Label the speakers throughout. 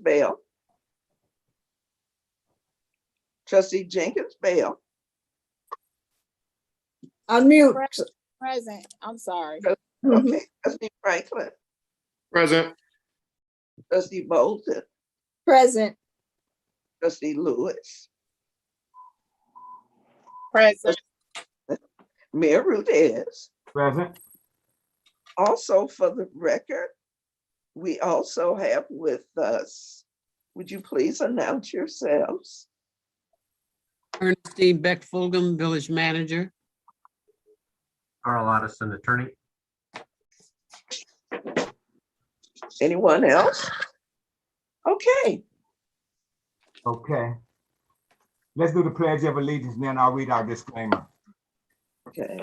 Speaker 1: Bell. Trustee Jenkins Bell.
Speaker 2: Unmute.
Speaker 3: Present. I'm sorry.
Speaker 1: Okay, Trustee Franklin.
Speaker 4: Present.
Speaker 1: Trustee Bolden.
Speaker 2: Present.
Speaker 1: Trustee Lewis.
Speaker 3: Present.
Speaker 1: Mayor Rudez.
Speaker 4: Present.
Speaker 1: Also, for the record, we also have with us, would you please announce yourselves?
Speaker 5: Ernestine Beck Fulgham, Village Manager.
Speaker 4: Carl Otteson, Attorney.
Speaker 1: Anyone else? Okay.
Speaker 6: Okay. Let's do the Pledge of Allegiance, then I'll read our disclaimer.
Speaker 1: Okay.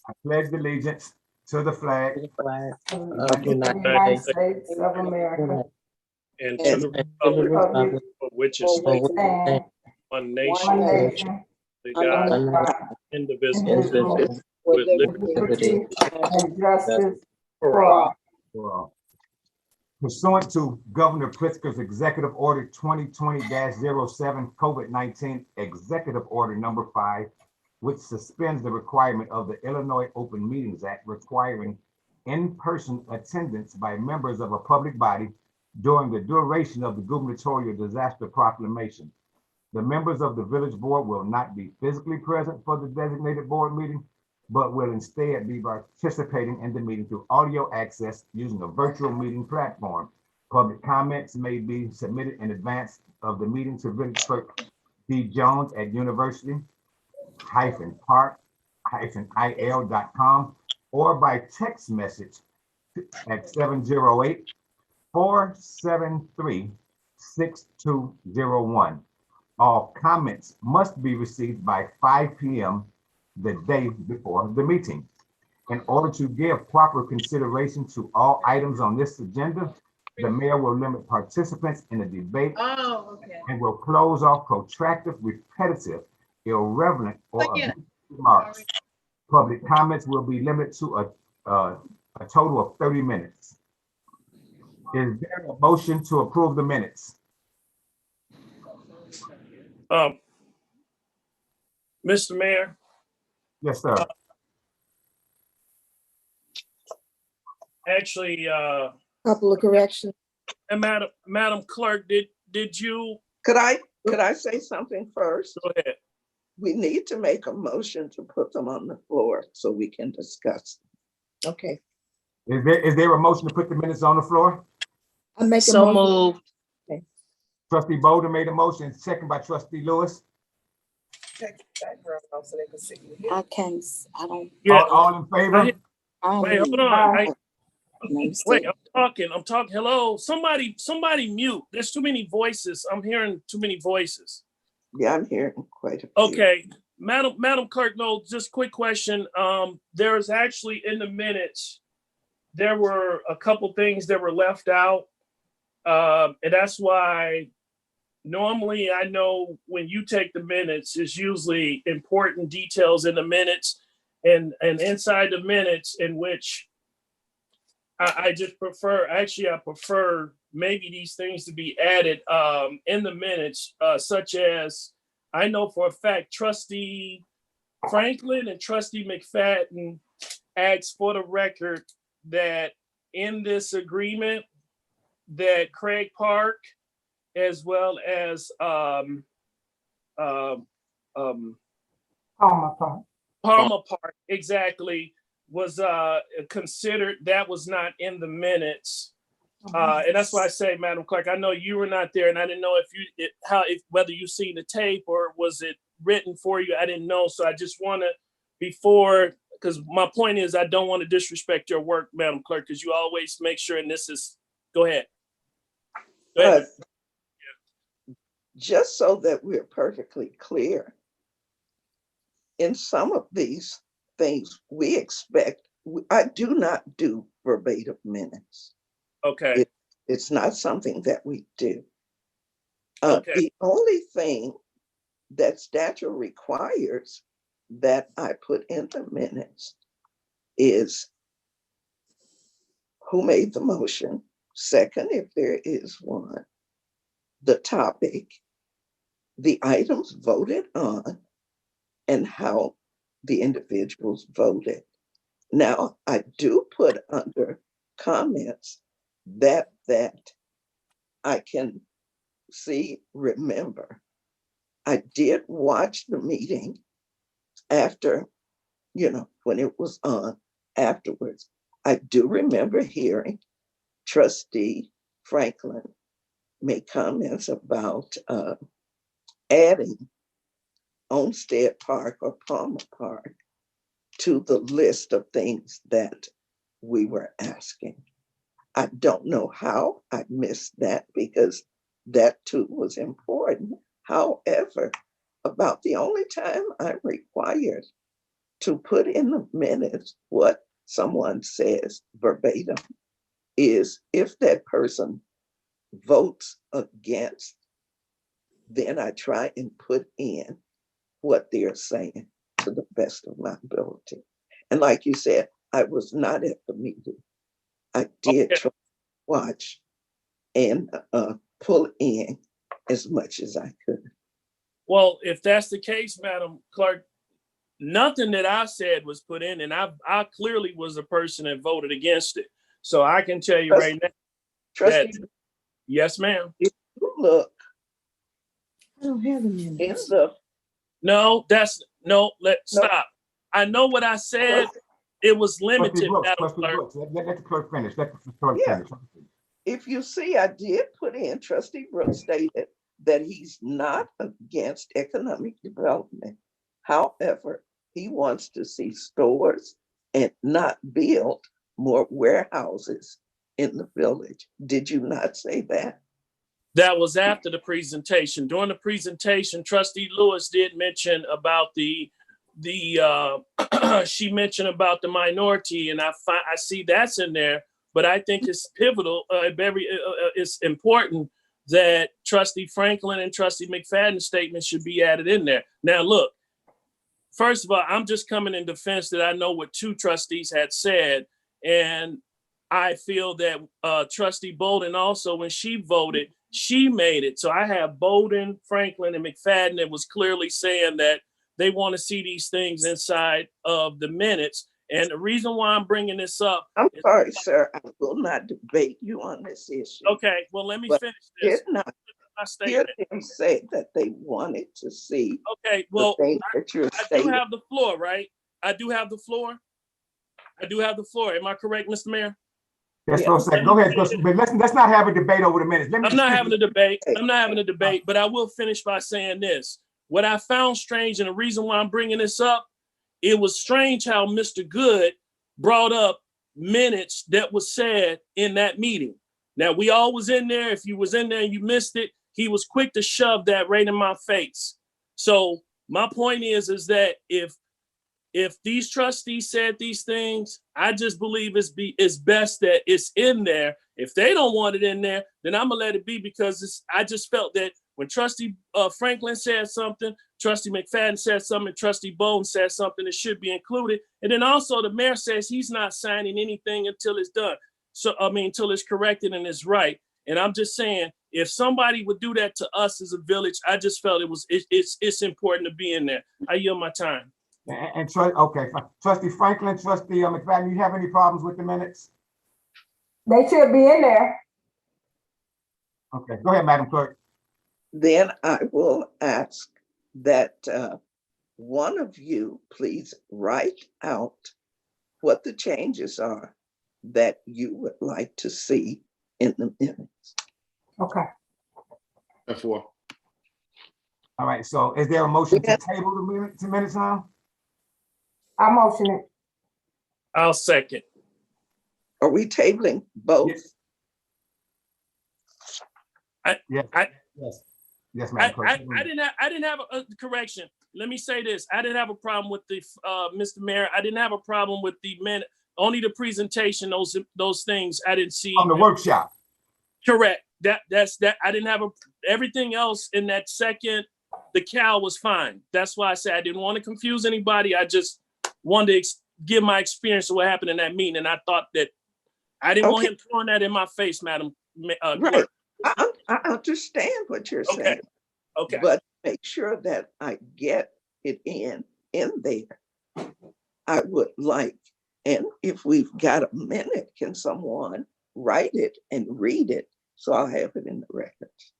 Speaker 6: I pledge allegiance to the flag
Speaker 2: Of the United States of America.
Speaker 7: And to the republic for which is
Speaker 2: Stand
Speaker 7: one
Speaker 2: one
Speaker 7: nation,
Speaker 2: nation,
Speaker 7: under God,
Speaker 2: under God,
Speaker 7: indivisible,
Speaker 2: indivisible,
Speaker 7: with
Speaker 2: with
Speaker 7: liberty.
Speaker 2: liberty and justice for all.
Speaker 6: Pursuant to Governor Pritzker's Executive Order 2020-07 COVID-19 Executive Order Number 5, which suspends the requirement of the Illinois Open Meetings Act requiring in-person attendance by members of a public body during the duration of the gubernatorial disaster proclamation. The members of the village board will not be physically present for the designated board meeting, but will instead be participating in the meeting through audio access using a virtual meeting platform. Public comments may be submitted in advance of the meeting to Village Clerk D. Jones at university-park-il.com or by text message at 708-473-6201. All comments must be received by 5 p.m. the day before the meeting. In order to give proper consideration to all items on this agenda, the mayor will limit participants in the debate and will close off protracted, repetitive, irrelevant, or abusive remarks. Public comments will be limited to a total of 30 minutes. Is there a motion to approve the minutes?
Speaker 7: Mr. Mayor,
Speaker 6: Yes, sir.
Speaker 7: actually,
Speaker 2: Couple of corrections.
Speaker 7: and Madam Clerk, did you
Speaker 1: Could I say something first?
Speaker 7: go ahead?
Speaker 1: We need to make a motion to put them on the floor so we can discuss.
Speaker 2: Okay.
Speaker 6: Is there a motion to put the minutes on the floor?
Speaker 2: I make a
Speaker 3: So
Speaker 2: motion.
Speaker 3: moved.
Speaker 6: Trustee Bolden made a motion, second by Trustee Lewis.
Speaker 3: I can't, I don't.
Speaker 7: Yeah.
Speaker 6: All in favor?
Speaker 7: Wait, hold on. Wait, I'm talking. Hello, somebody mute. There's too many voices. I'm hearing too many voices.
Speaker 1: Yeah, I'm hearing quite a few.
Speaker 7: Okay, Madam Clerk, no, just quick question. There's actually in the minutes, there were a couple things that were left out. And that's why normally I know when you take the minutes, it's usually important details in the minutes and inside the minutes in which I just prefer, actually, I prefer maybe these things to be added in the minutes, such as, I know for a fact, Trustee Franklin and Trustee McFadden asked for the record that in this agreement that Craig Park, as well as Palmer Park, exactly, was considered, that was not in the minutes. And that's why I say, Madam Clerk, I know you were not there and I didn't know whether you seen the tape or was it written for you, I didn't know. So I just want to, because my point is I don't want to disrespect your work, Madam Clerk, because you always make sure, and this is, go ahead.
Speaker 1: Just so that we're perfectly clear, in some of these things we expect, I do not do verbatim minutes.
Speaker 7: Okay.
Speaker 1: It's not something that we do.
Speaker 7: Okay.
Speaker 1: The only thing that statute requires that I put in the minutes is who made the motion, Second, if there is one, the topic, the items voted on, and how the individuals voted. Now, I do put under comments that I can see, remember. I did watch the meeting after, when it was on afterwards. I do remember hearing Trustee Franklin make comments about adding Olmsted Park or Palmer Park to the list of things that we were asking. I don't know how I missed that because that too was important. However, about the only time I'm required to put in the minutes what someone says verbatim is if that person votes against, then I try and put in what they're saying to the best of my ability. And like you said, I was not at the meeting. I did try to watch and pull in as much as I could.
Speaker 7: Well, if that's the case, Madam Clerk, nothing that I said was put in, and I clearly was the person that voted against it. So I can tell you right now that, yes, ma'am.
Speaker 1: If you look
Speaker 3: I don't have them
Speaker 1: in
Speaker 3: in.
Speaker 7: No, stop. I know what I said. It was limited, Madam Clerk.
Speaker 6: Let the clerk finish. Let the clerk finish.
Speaker 1: if you see, I did put in, Trustee Brooks stated that he's not against economic development. However, he wants to see stores and not build more warehouses in the village. Did you not say that?
Speaker 7: That was after the presentation. During the presentation, Trustee Lewis did mention about the she mentioned about the minority, and I see that's in there. But I think it's pivotal, it's important that Trustee Franklin and Trustee McFadden's statement should be added in there. Now, look, first of all, I'm just coming in defense that I know what two trustees had said, and I feel that Trustee Bolden also, when she voted, she made it. So I have Bolden, Franklin, and McFadden that was clearly saying that they want to see these things inside of the minutes. And the reason why I'm bringing this up.
Speaker 1: I'm sorry, sir. I will not debate you on this issue.
Speaker 7: Okay, well, let me finish this.
Speaker 1: Did not
Speaker 7: My
Speaker 1: hear
Speaker 7: statement.
Speaker 1: them say that they wanted to see
Speaker 7: Okay, well,
Speaker 1: the things that you're
Speaker 7: I do
Speaker 1: stating.
Speaker 7: have the floor, right? I do have the floor. I do have the floor. Am I correct, Mr. Mayor?
Speaker 6: Yes, for a second. Go ahead. But let's not have a debate over the minutes.
Speaker 7: I'm not having a debate. I'm not having a debate, but I will finish by saying this. What I found strange, and the reason why I'm bringing this up, it was strange how Mr. Good brought up minutes that was said in that meeting. Now, we all was in there. If you was in there and you missed it, he was quick to shove that right in my face. So my point is that if these trustees said these things, I just believe it's best that it's in there. If they don't want it in there, then I'm gonna let it be, because I just felt that when Trustee Franklin said something, Trustee McFadden said something, Trustee Bolden said something, it should be included. And then also the mayor says he's not signing anything until it's done. So, until it's corrected and it's right. And I'm just saying, if somebody would do that to us as a village, I just felt it's important to be in there. I yield my time.
Speaker 6: And okay, Trustee Franklin, Trustee McFadden, you have any problems with the minutes?
Speaker 2: They should be in there.
Speaker 6: Okay, go ahead, Madam Clerk.
Speaker 1: Then I will ask that one of you please write out what the changes are that you would like to see in the minutes.
Speaker 2: Okay.
Speaker 4: F4.
Speaker 6: All right, so is there a motion to table the minutes now?
Speaker 2: I motion it.
Speaker 7: I'll second.
Speaker 1: Are we tabling both?
Speaker 6: Yes. Yes, Madam Clerk.
Speaker 7: I didn't have a correction. Let me say this. I didn't have a problem with the Mr. Mayor. I didn't have a problem with the minute. Only the presentation, those things I didn't see.
Speaker 6: On the workshop.
Speaker 7: Correct. That's I didn't have everything else in that second. The cow was fine. That's why I said I didn't want to confuse anybody. I just wanted to give my experience of what happened in that meeting, and I thought that I didn't want
Speaker 1: Okay.
Speaker 7: him throwing that in my face, Madam
Speaker 1: Right.
Speaker 7: Clerk.
Speaker 1: I understand what you're
Speaker 7: Okay.
Speaker 1: saying,
Speaker 7: Okay.
Speaker 1: but make sure that I get it in there. I would like, and if we've got a minute, can someone write it and read it so I'll have it in the records?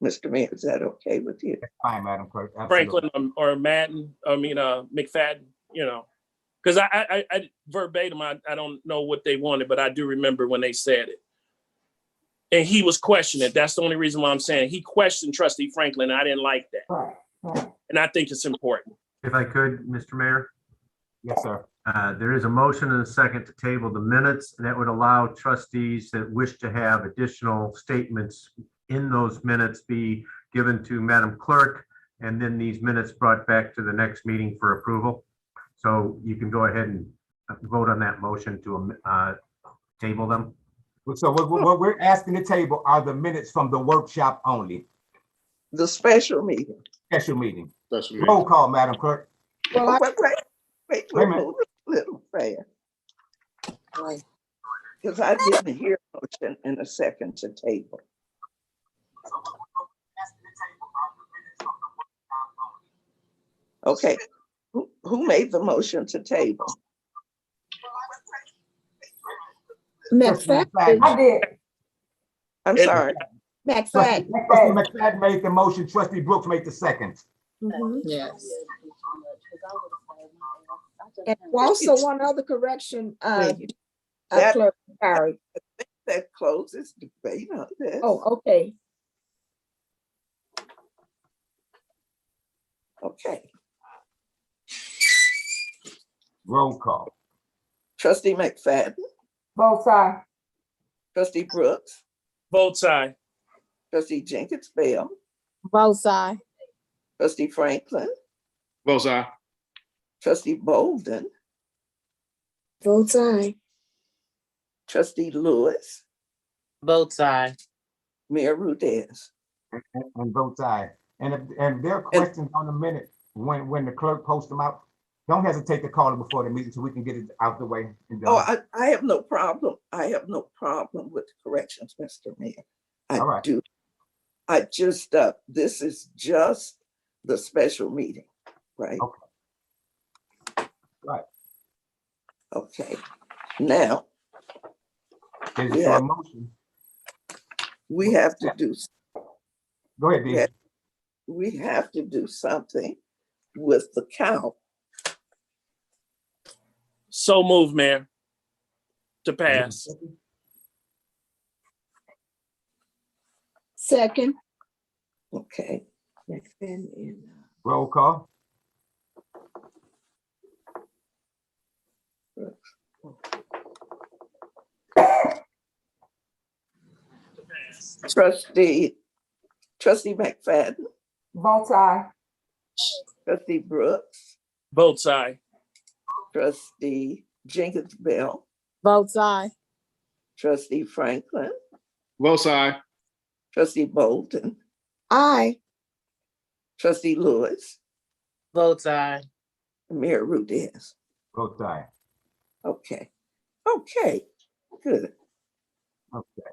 Speaker 1: Mr. Mayor, is that okay with you?
Speaker 6: Fine, Madam Clerk. Absolutely.
Speaker 7: Franklin or McFadden, you know, because I verbatim, I don't know what they wanted, but I do remember when they said it. And he was questioning it. That's the only reason why I'm saying he questioned Trustee Franklin. And I didn't like that.
Speaker 2: Right.
Speaker 7: And I think it's important.
Speaker 8: If I could, Mr. Mayor,
Speaker 6: Yes, sir.
Speaker 8: there is a motion and a second to table the minutes, and that would allow trustees that wish to have additional statements in those minutes be given to Madam Clerk, and then these minutes brought back to the next meeting for approval. So you can go ahead and vote on that motion to table them.
Speaker 6: So what we're asking to table are the minutes from the workshop only,
Speaker 1: The special meeting.
Speaker 6: special meeting.
Speaker 4: Special meeting.
Speaker 6: Roll call, Madam Clerk.
Speaker 3: Well,
Speaker 1: Wait,
Speaker 6: Wait a
Speaker 1: we're
Speaker 6: minute.
Speaker 1: moving a little fast. Because I didn't hear a motion and a second to table. Okay, who made the motion to table?
Speaker 3: McFadden,
Speaker 2: I did.
Speaker 1: I'm
Speaker 7: And-
Speaker 1: sorry.
Speaker 6: Trustee
Speaker 3: McFadden.
Speaker 6: McFadden made the motion, Trustee Brooks made the second.
Speaker 3: Mhm.
Speaker 5: Yes.
Speaker 3: And also one other correction,
Speaker 1: That-
Speaker 3: Clerk Barry.
Speaker 1: That closes debate on this.
Speaker 3: Oh, okay.
Speaker 1: Okay.
Speaker 6: Roll call.
Speaker 1: Trustee McFadden,
Speaker 2: Both sides.
Speaker 1: Trustee Brooks,
Speaker 7: Both sides.
Speaker 1: Trustee Jenkins Bell,
Speaker 3: Both sides.
Speaker 1: Trustee Franklin,
Speaker 4: Both sides.
Speaker 1: Trustee Bolden,
Speaker 3: Both sides.
Speaker 1: Trustee Lewis,
Speaker 5: Both sides.
Speaker 1: Mayor Rudez.
Speaker 6: And votes aye. And if there are questions on the minute, when the clerk posts them out, don't hesitate to call it before the meeting so we can get it out the way and
Speaker 1: Oh,
Speaker 6: done.
Speaker 1: I have no problem. I have no problem with corrections, Mr. Mayor. I
Speaker 6: All right.
Speaker 1: do. I just, this is just the special meeting, right?
Speaker 6: Okay. Right.
Speaker 1: Okay, now
Speaker 6: Is
Speaker 1: we
Speaker 6: there a
Speaker 1: have-
Speaker 6: motion?
Speaker 1: we have to do,
Speaker 6: Go ahead, Dee.
Speaker 1: Yeah. we have to do something with the count.
Speaker 7: So move, Mayor. To pass.
Speaker 3: Second.
Speaker 1: Okay,
Speaker 3: McFadden and,
Speaker 6: Roll call.
Speaker 1: Trustee McFadden,
Speaker 2: Both sides.
Speaker 1: Trustee Brooks,
Speaker 7: Both sides.
Speaker 1: Trustee Jenkins Bell,
Speaker 3: Both sides.
Speaker 1: Trustee Franklin,
Speaker 4: Both sides.
Speaker 1: Trustee Bolden,
Speaker 3: Aye.
Speaker 1: Trustee Lewis,
Speaker 5: Both sides.
Speaker 1: Mayor Rudez.
Speaker 6: Votes aye.
Speaker 1: Okay, good.
Speaker 6: Okay.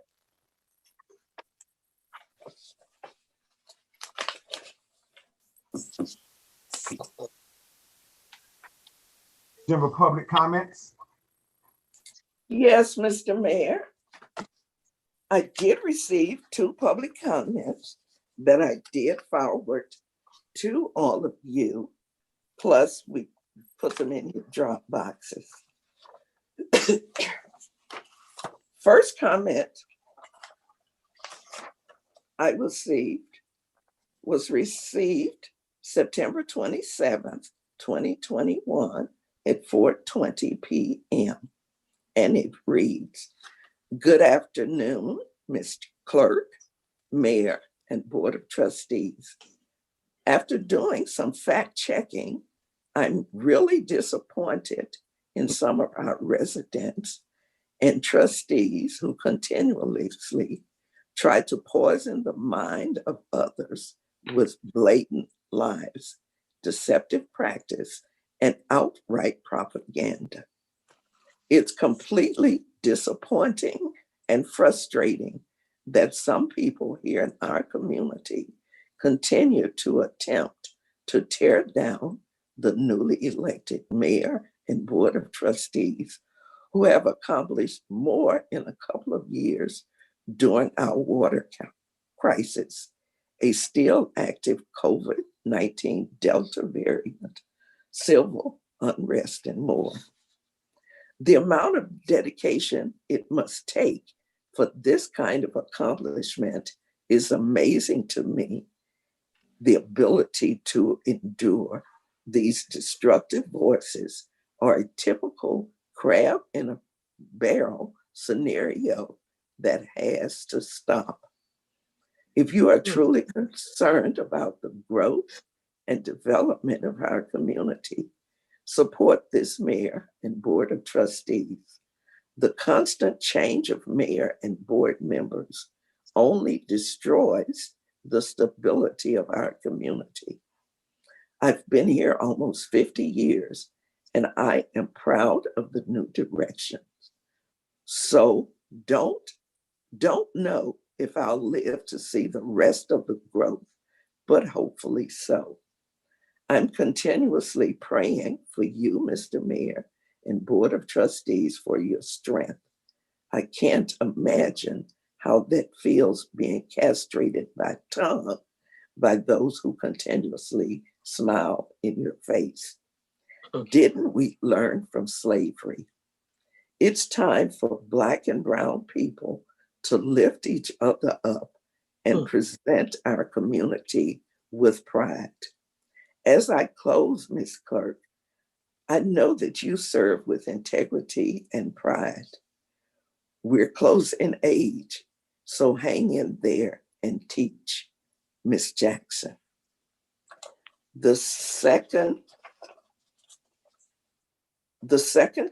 Speaker 6: General public comments?
Speaker 1: Yes, Mr. Mayor. I did receive 2 public comments that I did forward to all of you. Plus, we put them in your drop boxes. First comment I received was received September 27th, 2021 at 4:20 p.m. And it reads, "Good afternoon, Mr. Clerk, Mayor, and Board of Trustees. After doing some fact checking, I'm really disappointed in some of our residents and trustees who continuously try to poison the mind of others with blatant lies, deceptive practice, and outright propaganda. It's completely disappointing and frustrating that some people here in our community continue to attempt to tear down the newly elected mayor and board of trustees who have accomplished more in a couple of years during our water crisis, a still active COVID-19 Delta variant, civil unrest, and more. The amount of dedication it must take for this kind of accomplishment is amazing to me. The ability to endure these destructive voices are a typical crab in a barrel scenario that has to stop. If you are truly concerned about the growth and development of our community, support this mayor and board of trustees. The constant change of mayor and board members only destroys the stability of our community. I've been here almost 50 years, and I am proud of the new directions. So don't know if I'll live to see the rest of the growth, but hopefully so. I'm continuously praying for you, Mr. Mayor, and Board of Trustees for your strength. I can't imagine how that feels being castrated by tongue by those who continuously smile in your face. Didn't we learn from slavery? It's time for Black and brown people to lift each other up and present our community with pride. As I close, Ms. Clerk, I know that you serve with integrity and pride. We're close in age, so hang in there and teach, Ms. Jackson. The second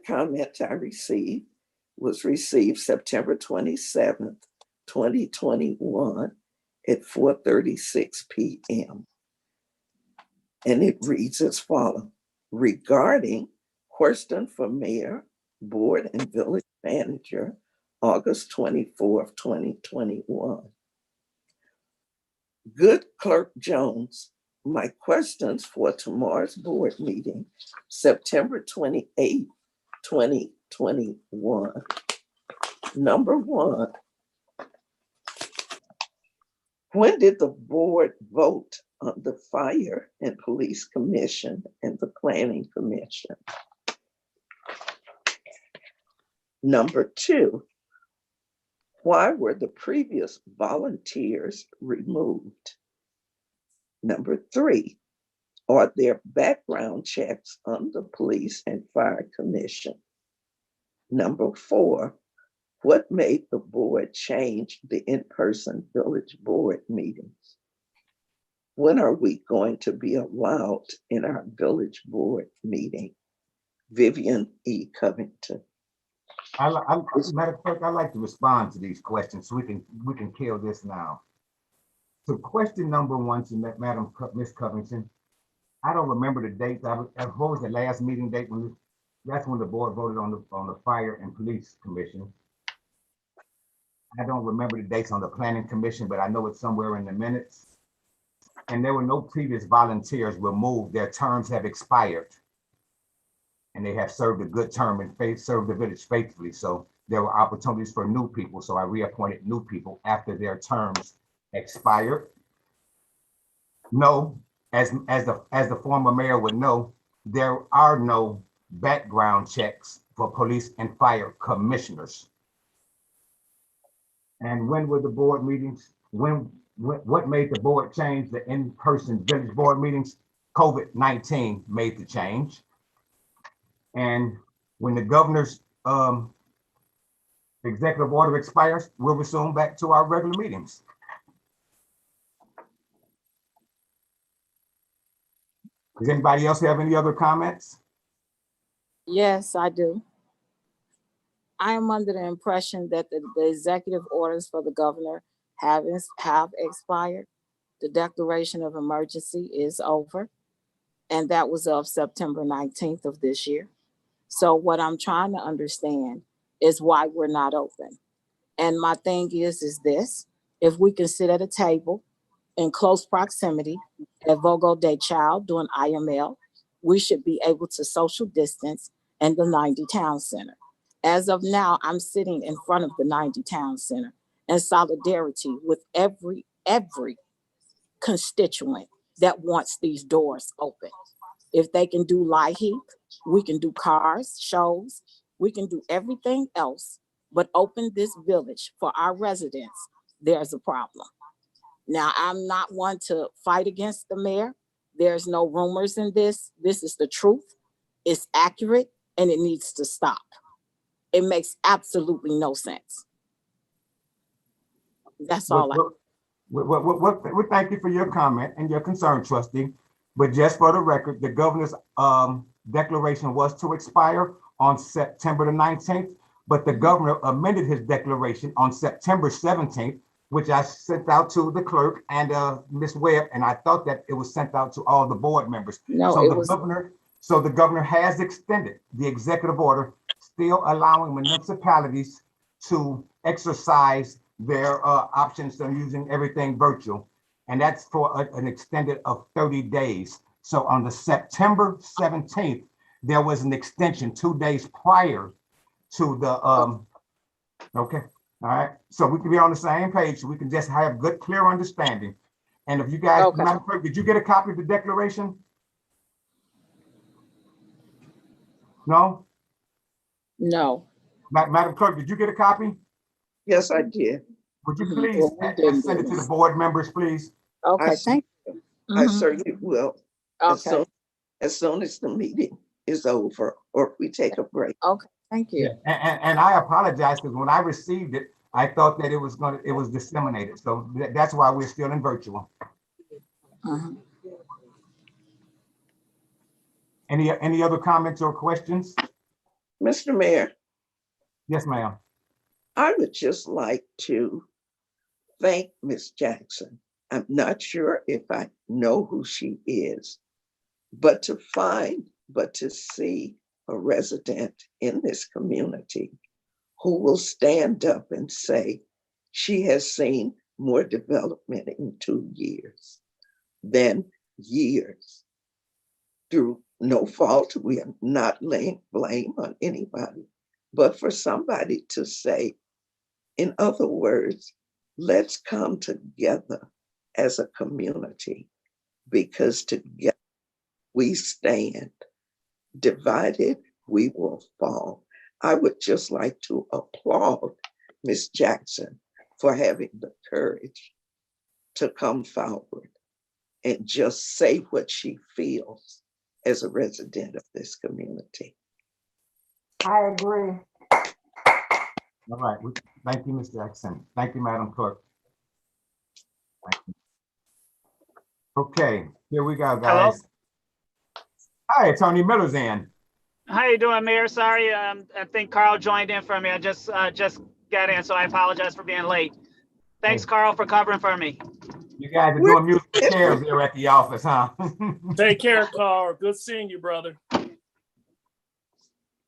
Speaker 1: comment I received was received September 27th, 2021 at 4:36 p.m. And it reads as follows. Regarding question for mayor, board, and village manager, August 24th, 2021. Good Clerk Jones, my questions for tomorrow's board meeting, September 28th, 2021. Number one, when did the board vote on the Fire and Police Commission and the Planning Commission? Number two, why were the previous volunteers removed? Number three, are there background checks on the Police and Fire Commission? Number four, what made the board change the in-person village board meetings? When are we going to be allowed in our village board meeting? Vivian E. Covington.
Speaker 6: Madam Clerk, I'd like to respond to these questions so we can kill this now. So question number one to Ms. Covington, I don't remember the date. What was the last meeting date that's when the board voted on the Fire and Police Commission. I don't remember the dates on the Planning Commission, but I know it's somewhere in the minutes. And there were no previous volunteers removed. Their terms have expired. And they have served a good term and served the village faithfully. So there were opportunities for new people. So I reappointed new people after their terms expired. No, as the former mayor would know, there are no background checks for police and fire commissioners. And when were the board meetings? What made the board change the in-person village board meetings? COVID-19 made the change. And when the governor's executive order expires, we'll resume back to our regular meetings. Does anybody else have any other comments?
Speaker 2: Yes, I do. I am under the impression that the executive orders for the governor have expired. The declaration of emergency is over. And that was of September 19th of this year. So what I'm trying to understand is why we're not open. And my thing is this, if we can sit at a table in close proximity at Vogo Day Child doing IML, we should be able to social distance in the 90 Town Center. As of now, I'm sitting in front of the 90 Town Center in solidarity with every constituent that wants these doors open. If they can do LIHEAP, we can do cars, shows, we can do everything else, but open this village for our residents, there's a problem. Now, I'm not one to fight against the mayor. There's no rumors in this. This is the truth. It's accurate and it needs to stop. It makes absolutely no sense. That's all I.
Speaker 6: We thank you for your comment and your concern, trustee. But just for the record, the governor's declaration was to expire on September the 19th, but the governor amended his declaration on September 17th, which I sent out to the clerk and Ms. Webb, and I thought that it was sent out to all the board members.
Speaker 2: No,
Speaker 6: So the governor has extended the executive order, still allowing municipalities to exercise their options of using everything virtual. And that's for an extended of 30 days. So on the September 17th, there was an extension 2 days prior to the, okay, all right. So we can be on the same page. So we can just have good, clear understanding. And if you guys,
Speaker 2: Okay.
Speaker 6: Madam Clerk, did you get a copy of the declaration? No?
Speaker 2: No.
Speaker 6: Madam Clerk, did you get a copy?
Speaker 1: Yes, I did.
Speaker 6: Would you
Speaker 2: Mhm.
Speaker 6: please
Speaker 2: Well, we didn't
Speaker 6: send it
Speaker 2: do
Speaker 6: to the
Speaker 2: this.
Speaker 6: board members, please?
Speaker 2: Okay,
Speaker 1: I-
Speaker 2: thank you.
Speaker 1: I
Speaker 2: Mhm.
Speaker 1: certainly will.
Speaker 2: Okay,
Speaker 1: As soon as the meeting is over or if we take a break.
Speaker 2: okay, thank you.
Speaker 6: And I apologize because when I received it, I thought that it was disseminated. So that's why we're still in virtual.
Speaker 2: Mhm.
Speaker 6: Any other comments or questions?
Speaker 1: Mr. Mayor,
Speaker 6: Yes, ma'am.
Speaker 1: I would just like to thank Ms. Jackson. I'm not sure if I know who she is, but to see a resident in this community who will stand up and say she has seen more development in 2 years than years. Through no fault, we are not laying blame on anybody, but for somebody to say, in other words, let's come together as a community because together we stand. Divided, we will fall. I would just like to applaud Ms. Jackson for having the courage to come forward and just say what she feels as a resident of this community.
Speaker 3: I agree.
Speaker 6: All right. Thank you, Ms. Jackson. Thank you, Madam Clerk. Thank you. Okay, here we go, guys. Hi, Attorney Miller's in.
Speaker 9: How you doing, Mayor? Sorry, I think Carl joined in for me. I just got in, so I apologize for being late. Thanks,
Speaker 6: Hey.
Speaker 9: Carl, for covering for me.
Speaker 6: You guys are doing musical chairs here at the office, huh?
Speaker 7: Take care, Carl. Good seeing you, brother.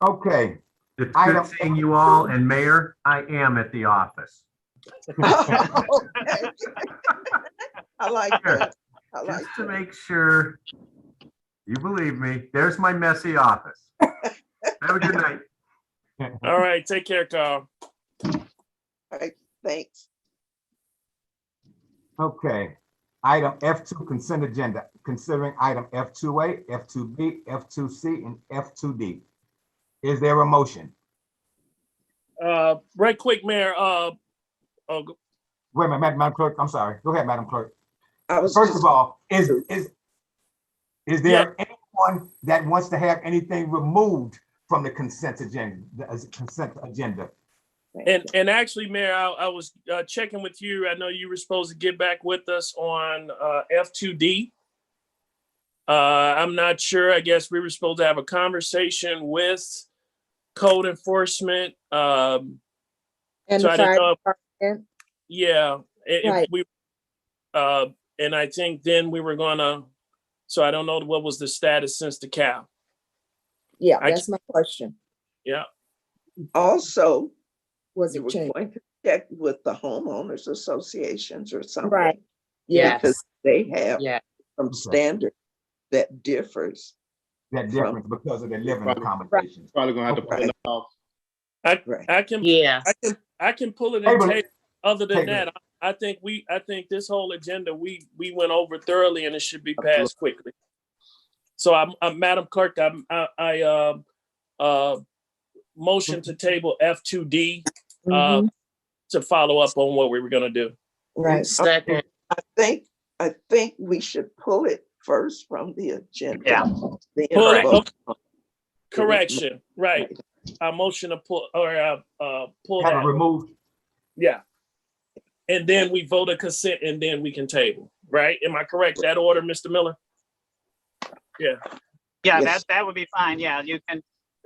Speaker 6: Okay.
Speaker 8: It's
Speaker 6: Item
Speaker 8: good seeing you all, and Mayor, I am at the office.
Speaker 1: Okay. I like that. I like
Speaker 8: Just to
Speaker 1: that.
Speaker 8: make sure you believe me, there's my messy office. Have a good night.
Speaker 7: All right, take care, Carl.
Speaker 1: All right, thanks.
Speaker 6: Okay. Item F2 consent agenda, considering item F2A, F2B, F2C, and F2D. Is there a motion?
Speaker 7: Right quick, Mayor.
Speaker 6: Wait a minute, Madam Clerk, I'm sorry. Go ahead, Madam Clerk.
Speaker 1: I was
Speaker 6: First
Speaker 1: just-
Speaker 6: of all, is there anyone that wants to have anything removed from the consent agenda?
Speaker 7: And actually, Mayor, I was checking with you. I know you were supposed to get back with us on F2D. I'm not sure. I guess we were supposed to have a conversation with code enforcement.
Speaker 3: And
Speaker 7: So
Speaker 3: the
Speaker 7: I didn't
Speaker 3: fire
Speaker 7: know.
Speaker 3: department.
Speaker 7: Yeah,
Speaker 3: Right.
Speaker 7: and I think then we were gonna. So I don't know what was the status since the cap.
Speaker 3: Yeah,
Speaker 7: I
Speaker 3: that's my question.
Speaker 7: Yeah.
Speaker 1: Also,
Speaker 3: Was
Speaker 1: you
Speaker 3: it
Speaker 1: were
Speaker 3: changed?
Speaker 1: going to check with the homeowners associations or something.
Speaker 3: Right.
Speaker 5: Yes.
Speaker 1: Because they have
Speaker 5: Yeah.
Speaker 1: some standard that differs.
Speaker 6: That difference because of the living
Speaker 4: Probably-
Speaker 6: accommodations.
Speaker 4: Probably gonna have to
Speaker 6: Okay.
Speaker 4: pull it off.
Speaker 1: Right.
Speaker 5: Yes.
Speaker 7: I can pull it
Speaker 6: Table
Speaker 7: and
Speaker 6: it.
Speaker 7: take. Other than
Speaker 6: Table
Speaker 7: that, I think this whole agenda we went over thoroughly, and it should be
Speaker 4: Absolutely.
Speaker 7: passed quickly. So I'm Madam Clerk, I motion to table F2D
Speaker 3: Mhm.
Speaker 7: to follow up on what we were gonna do.
Speaker 3: Right.
Speaker 5: Second.
Speaker 1: I think we should pull it first from the agenda.
Speaker 9: Yeah.
Speaker 1: Then
Speaker 7: Pull it,
Speaker 1: vote.
Speaker 7: correction, right. I motion to pull or pull
Speaker 6: Have it
Speaker 7: that.
Speaker 6: removed.
Speaker 7: Yeah. And then we vote a consent and then we can table, right? Am I correct? That order, Mr. Miller? Yeah.
Speaker 9: Yeah,
Speaker 1: Yes.
Speaker 9: that would be fine. Yeah, you can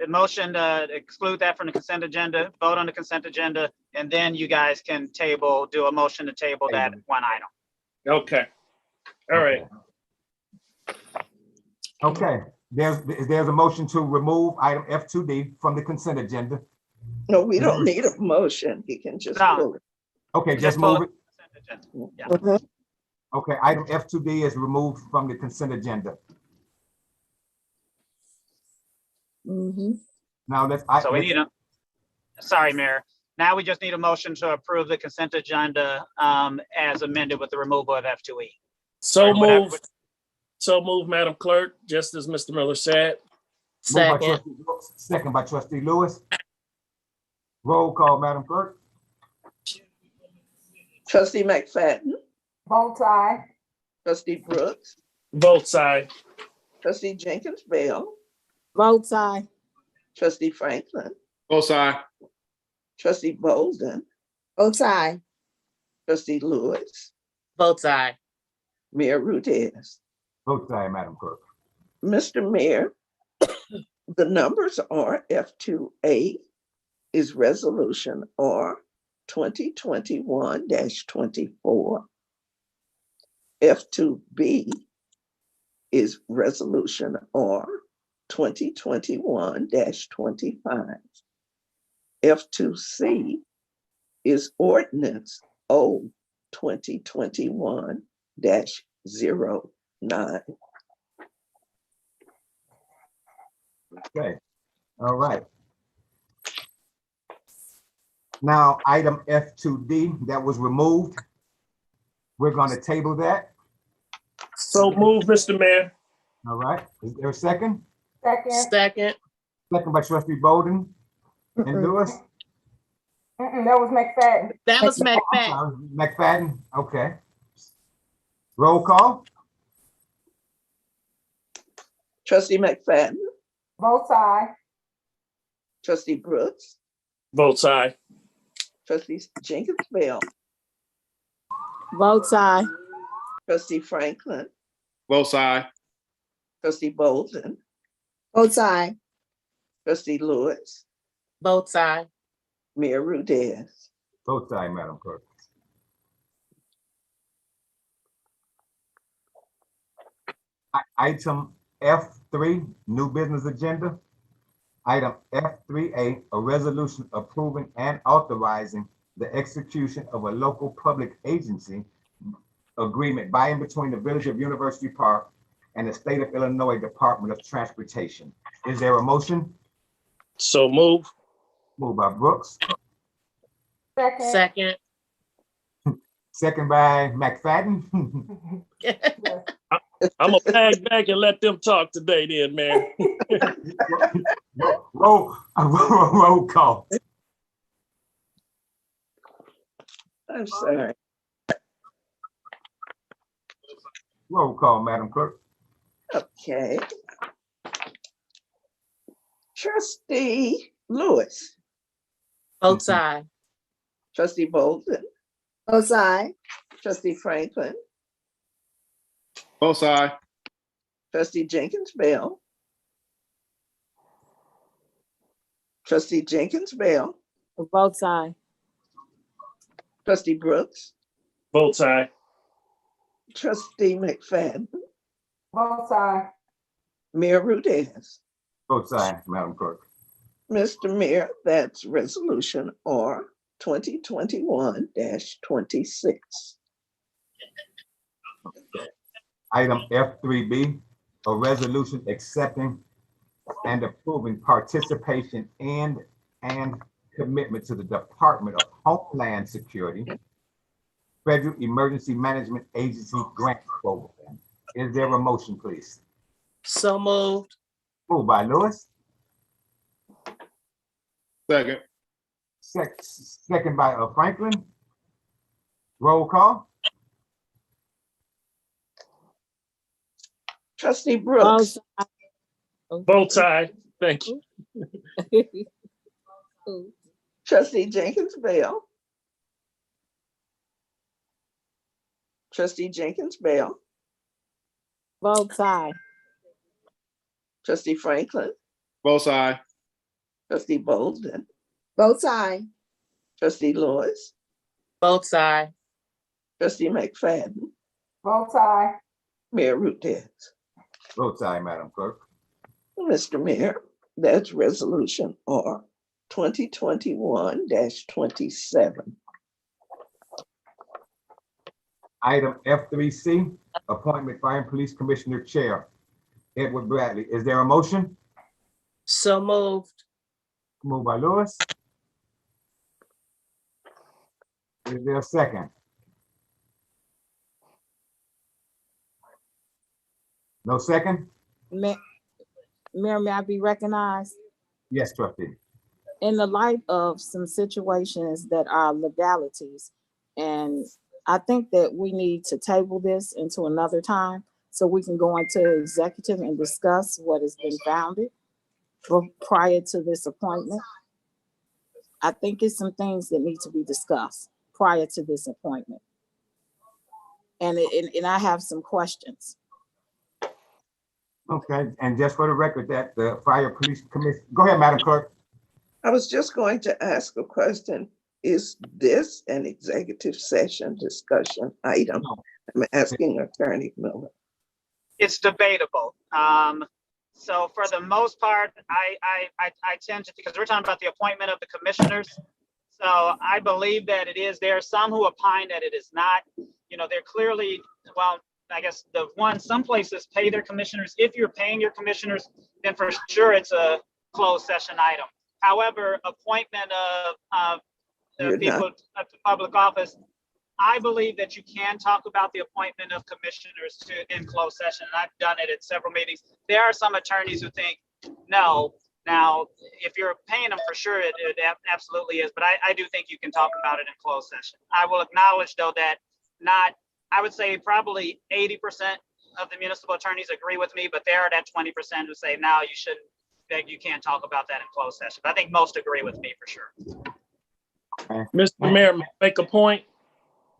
Speaker 9: motion to exclude that from the consent agenda, vote on the consent agenda, and then you guys can do a motion to table that one item.
Speaker 7: Okay. All right.
Speaker 6: Okay, there's a motion to remove item F2D from the consent agenda.
Speaker 1: No, we don't need a motion. He can just
Speaker 9: No.
Speaker 1: pull it.
Speaker 6: Okay,
Speaker 9: Just
Speaker 6: just
Speaker 9: pull
Speaker 6: move it.
Speaker 9: Consent agenda. Yeah.
Speaker 6: Okay, item F2D is removed from the consent agenda.
Speaker 3: Mhm.
Speaker 6: Now let's.
Speaker 9: So we need sorry, Mayor. Now we just need a motion to approve the consent agenda as amended with the removal of F2E.
Speaker 7: So
Speaker 9: Or whatever.
Speaker 7: move. So move, Madam Clerk, just as Mr. Miller said.
Speaker 6: Moved by
Speaker 5: Second.
Speaker 6: trustee Brooks, second by trustee Lewis. Roll call, Madam Clerk.
Speaker 1: Trustee McFadden,
Speaker 3: Both aye.
Speaker 1: trustee Brooks,
Speaker 7: Vote side.
Speaker 1: trustee Jenkins Bell,
Speaker 2: Vote aye.
Speaker 1: trustee Franklin,
Speaker 4: Both sides.
Speaker 1: trustee Bolden,
Speaker 3: Both aye.
Speaker 1: trustee Lewis,
Speaker 5: Vote aye.
Speaker 1: Mayor Rudez.
Speaker 6: Vote aye, Madam Clerk.
Speaker 1: Mr. Mayor, the numbers are F2A is resolution R 2021-24. F2B is resolution R 2021-25. F2C is ordinance O 2021-09.
Speaker 6: Okay, all right. Now, item F2D that was removed. We're going to table that.
Speaker 7: So move, Mr. Mayor.
Speaker 6: All right, is there a second?
Speaker 3: Second.
Speaker 5: Second.
Speaker 6: Second by trustee Bolden and Lewis.
Speaker 3: That was McFadden.
Speaker 5: That was
Speaker 6: I'm
Speaker 5: McFadden.
Speaker 6: sorry, McFadden, okay. Roll call.
Speaker 1: Trustee McFadden,
Speaker 3: Both aye.
Speaker 1: trustee Brooks,
Speaker 7: Vote side.
Speaker 1: trustee Jenkins Bell,
Speaker 2: Vote aye.
Speaker 1: trustee Franklin,
Speaker 4: Both sides.
Speaker 1: trustee Bolden,
Speaker 3: Both aye.
Speaker 1: trustee Lewis,
Speaker 5: Vote aye.
Speaker 1: Mayor Rudez.
Speaker 6: Vote aye, Madam Clerk. Item F3, new business agenda. Item F3A, a resolution approving and authorizing the execution of a local public agency agreement by and between the Village of University Park and the State of Illinois Department of Transportation. Is there a motion?
Speaker 7: So move.
Speaker 6: Moved by Brooks,
Speaker 3: Second.
Speaker 5: Second.
Speaker 6: second by McFadden.
Speaker 7: I'm gonna bag back and let them talk today then, man.
Speaker 6: Roll call.
Speaker 1: I'm sorry.
Speaker 6: Roll call, Madam Clerk.
Speaker 1: Okay. Trustee Lewis,
Speaker 5: Vote aye.
Speaker 1: trustee Bolden,
Speaker 3: Both aye.
Speaker 1: trustee Franklin,
Speaker 4: Both sides.
Speaker 1: trustee Jenkins Bell, trustee Jenkins Bell,
Speaker 2: Vote aye.
Speaker 1: trustee Brooks,
Speaker 7: Vote side.
Speaker 1: trustee McFadden,
Speaker 3: Both aye.
Speaker 1: Mayor Rudez.
Speaker 6: Vote aye, Madam Clerk.
Speaker 1: Mr. Mayor, that's resolution R 2021-26.
Speaker 6: Item F3B, a resolution accepting and approving participation and commitment to the Department of Homeland Security Federal Emergency Management Agency Grant Program. Is there a motion, please?
Speaker 5: So moved.
Speaker 6: Moved by Lewis,
Speaker 4: Second.
Speaker 6: second by Franklin. Roll call.
Speaker 1: Trustee Brooks,
Speaker 7: Both sides. Thank you.
Speaker 1: trustee Jenkins Bell, trustee Jenkins Bell,
Speaker 2: Both sides.
Speaker 1: trustee Franklin,
Speaker 4: Both sides.
Speaker 1: trustee Bolden,
Speaker 3: Both sides.
Speaker 1: trustee Lewis,
Speaker 5: Both sides.
Speaker 1: trustee McFadden,
Speaker 3: Both sides.
Speaker 1: Mayor Rudez.
Speaker 6: Vote aye, Madam Clerk.
Speaker 1: Mr. Mayor, that's resolution R 2021-27.
Speaker 6: Item F3C, appointment Fire and Police Commissioner Chair, Edward Bradley. Is there a motion?
Speaker 5: So moved.
Speaker 6: Moved by Lewis. Is there a second? No second?
Speaker 2: Mayor, may I be recognized?
Speaker 6: Yes, trustee.
Speaker 2: In the light of some situations that are legalities, and I think that we need to table this into another time so we can go into executive and discuss what has been founded prior to this appointment. I think it's some things that need to be discussed prior to this appointment. And I have some questions.
Speaker 6: Okay, and just for the record, that the Fire Police Commission, go ahead, Madam Clerk.
Speaker 1: I was just going to ask a question. Is this an executive session discussion item? I'm asking Attorney Miller.
Speaker 9: It's debatable. So for the most part, I tend to, because we're talking about the appointment of the commissioners. So I believe that it is. There are some who opine that it is not. You know, they're clearly, well, I guess some places pay their commissioners. If you're paying your commissioners, then for sure it's a closed session item. However, appointment of people to public office, I believe that you can talk about the appointment of commissioners in closed session. And I've done it at several meetings. There are some attorneys who think, no. Now, if you're paying them, for sure, it absolutely is. But I do think you can talk about it in closed session. I will acknowledge, though, that I would say probably 80% of the municipal attorneys agree with me, but there are that 20% who say, no, you can't talk about that in closed session. But I think most agree with me for sure.
Speaker 6: Okay.
Speaker 7: Mr. Mayor, may I make a point?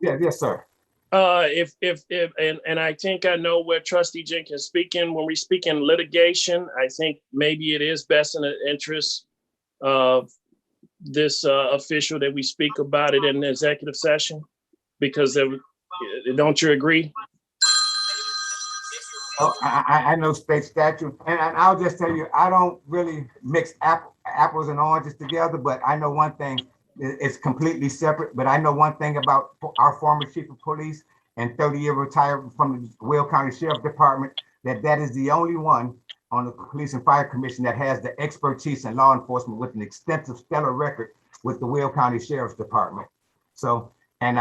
Speaker 6: Yeah, yes, sir.
Speaker 7: If I think I know where Trustee Jenkins is speaking. When we speak in litigation, I think maybe it is best in the interest of this official that we speak about it in the executive session, because don't you agree?
Speaker 6: Oh, I know state statute, and I'll just tell you, I don't really mix apples and oranges together, but I know one thing. It's completely separate, but I know one thing about our former chief of police and 30-year retired from the Will County Sheriff's Department, that is the only one on the Police and Fire Commission that has the expertise in law enforcement with an extensive stellar record with the Will County Sheriff's Department. So, and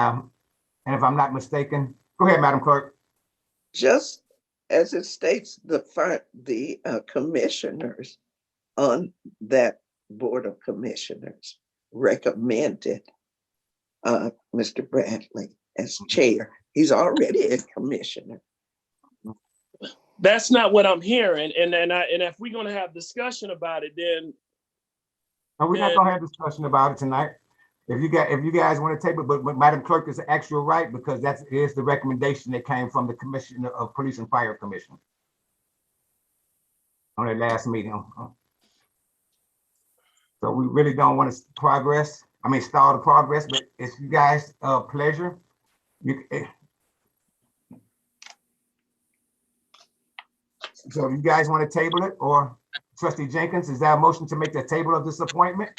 Speaker 6: if I'm not mistaken, go ahead, Madam Clerk.
Speaker 1: Just as it states, the commissioners on that Board of Commissioners recommended Mr. Bradley as chair. He's already a commissioner.
Speaker 7: That's not what I'm hearing. And if we're going to have discussion about it, then
Speaker 6: No, we're not gonna have discussion about it tonight. If you guys want to take it, but Madam Clerk is actual right, because that is the recommendation that came from the Commissioner of Police and Fire Commission on their last meeting. So we really don't want to stall the progress, but it's you guys' pleasure. So you guys want to table it or Trustee Jenkins, is there a motion to make the table of this appointment?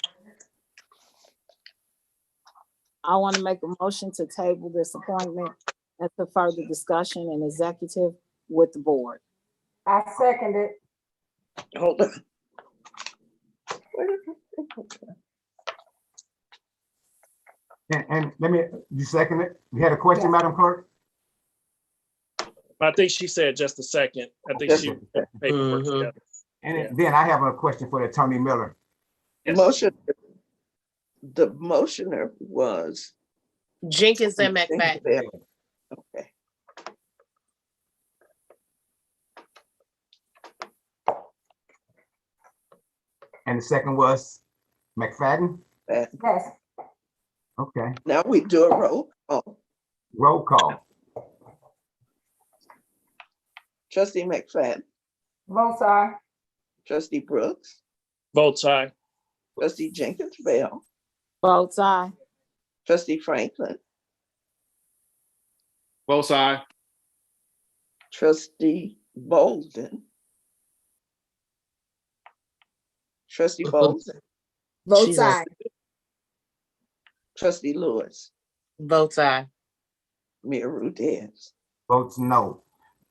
Speaker 2: I want to make a motion to table this appointment and to further discussion and executive with the board.
Speaker 3: I second it.
Speaker 1: Hold on. Where did I think of
Speaker 6: And let me, you second it? You had a question,
Speaker 3: Yes.
Speaker 6: Madam Clerk?
Speaker 7: I think she said just a second. I think
Speaker 1: Just
Speaker 7: she
Speaker 1: a
Speaker 7: put the paperwork
Speaker 5: Mhm.
Speaker 7: together.
Speaker 6: And then I have a question for Attorney Miller.
Speaker 1: that? Motion, the motioner was.
Speaker 5: Jenkins and McFadden.
Speaker 1: Okay.
Speaker 6: And the second was McFadden?
Speaker 1: That-
Speaker 3: Yes.
Speaker 6: Okay,
Speaker 1: Now we do a roll call.
Speaker 6: roll call.
Speaker 1: Trustee McFadden,
Speaker 3: Both aye.
Speaker 1: trustee Brooks,
Speaker 7: Votes aye.
Speaker 1: trustee Jenkins Bell,
Speaker 2: Votes aye.
Speaker 1: trustee Franklin,
Speaker 4: Both side.
Speaker 1: trustee Bolden. Trustee Bolden,
Speaker 3: Both
Speaker 5: She's on-
Speaker 3: aye.
Speaker 1: trustee Lewis,
Speaker 5: Votes aye.
Speaker 1: Mayor Rudez.
Speaker 6: Votes no.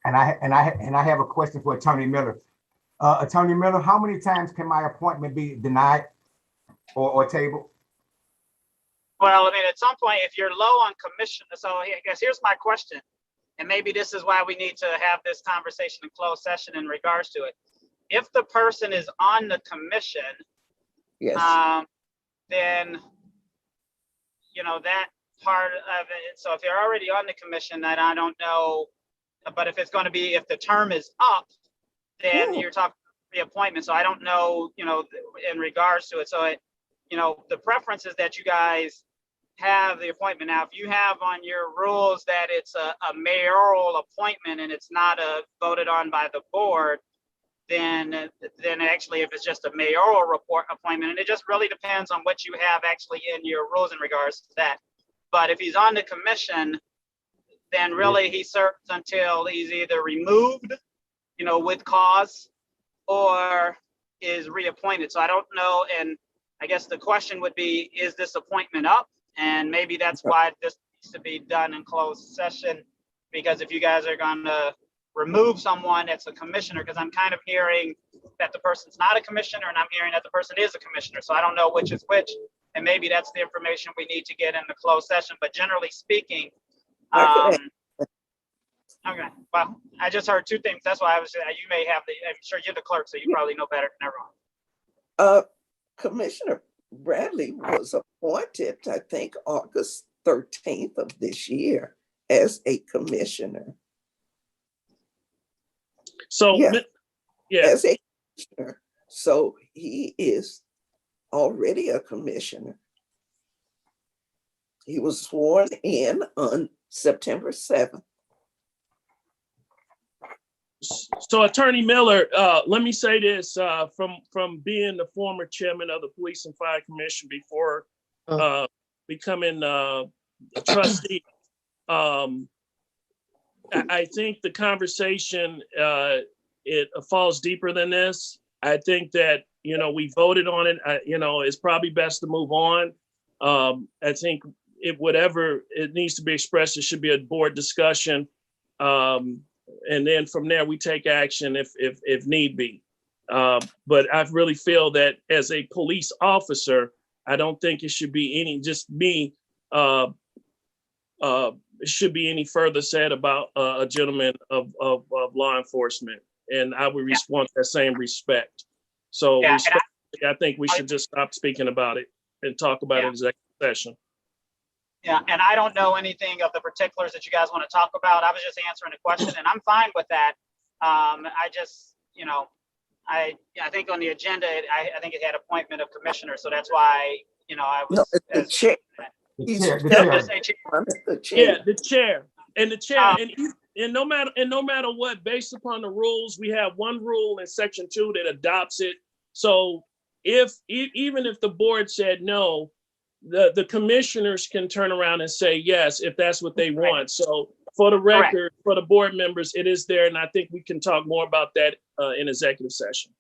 Speaker 6: And I have a question for Attorney Miller. Attorney Miller, how many times can my appointment be denied or tabled?
Speaker 9: Well, I mean, at some point, if you're low on commission, so I guess here's my question. And maybe this is why we need to have this conversation in closed session in regards to it. If the person is on the commission,
Speaker 1: Yes,
Speaker 9: then, you know, that part of it, so if you're already on the commission, then I don't know. But if it's going to be, if the term is up, then
Speaker 1: Yeah.
Speaker 9: you're talking reappointment. So I don't know, you know, in regards to it. So it, you know, the preference is that you guys have the appointment. Now, if you have on your rules that it's a mayoral appointment and it's not voted on by the board, then actually if it's just a mayoral appointment, and it just really depends on what you have actually in your rules in regards to that. But if he's on the commission, then really he serves until he's either removed, you know, with cause, or is reappointed. So I don't know, and I guess the question would be, is this appointment up? And maybe that's why this needs to be done in closed session, because if you guys are gonna remove someone that's a commissioner, because I'm kind of hearing that the person's not a commissioner and I'm hearing that the person is a commissioner. So I don't know which is which. And maybe that's the information we need to get in the closed session. But generally speaking,
Speaker 1: I could
Speaker 9: okay, well, I just heard two things. That's why I was, you may have I'm sure you're the clerk, so you probably know better than everyone.
Speaker 1: Commissioner Bradley was appointed, I think, August 13th of this year as a commissioner.
Speaker 7: So,
Speaker 1: Yeah.
Speaker 7: yeah,
Speaker 1: As a commissioner, so he is already a commissioner. He was sworn in on September 7th.
Speaker 7: so Attorney Miller, let me say this, from being the former chairman of the Police and Fire Commission before becoming a trustee, I think the conversation, it falls deeper than this. I think that, you know, we voted on it, you know, it's probably best to move on. I think whatever it needs to be expressed, it should be a board discussion. And then from there, we take action if need be. But I really feel that as a police officer, I don't think it should be any, just me, it should be any further said about a gentleman of law enforcement. And I would want that same respect. So
Speaker 9: Yeah,
Speaker 7: respectfully, I think we should just stop speaking about it and talk about it in executive session.
Speaker 9: Yeah, and I don't know anything of the particulars that you guys want to talk about. I was just answering a question, and I'm fine with that. I just, you know, I think on the agenda, I think it had appointment of commissioner, so that's why, you know, I was.
Speaker 1: No, it's the chair.
Speaker 6: The
Speaker 1: He's
Speaker 6: chair, the
Speaker 1: chair.
Speaker 6: chair.
Speaker 1: The chair.
Speaker 7: Yeah, the chair and the chair, and no matter what, based upon the rules, we have one rule in section 2 that adopts it. So even if the board said no, the commissioners can turn around and say yes if that's what they want. So for the record, for the board members, it is there, and I think we can talk more about that in executive session.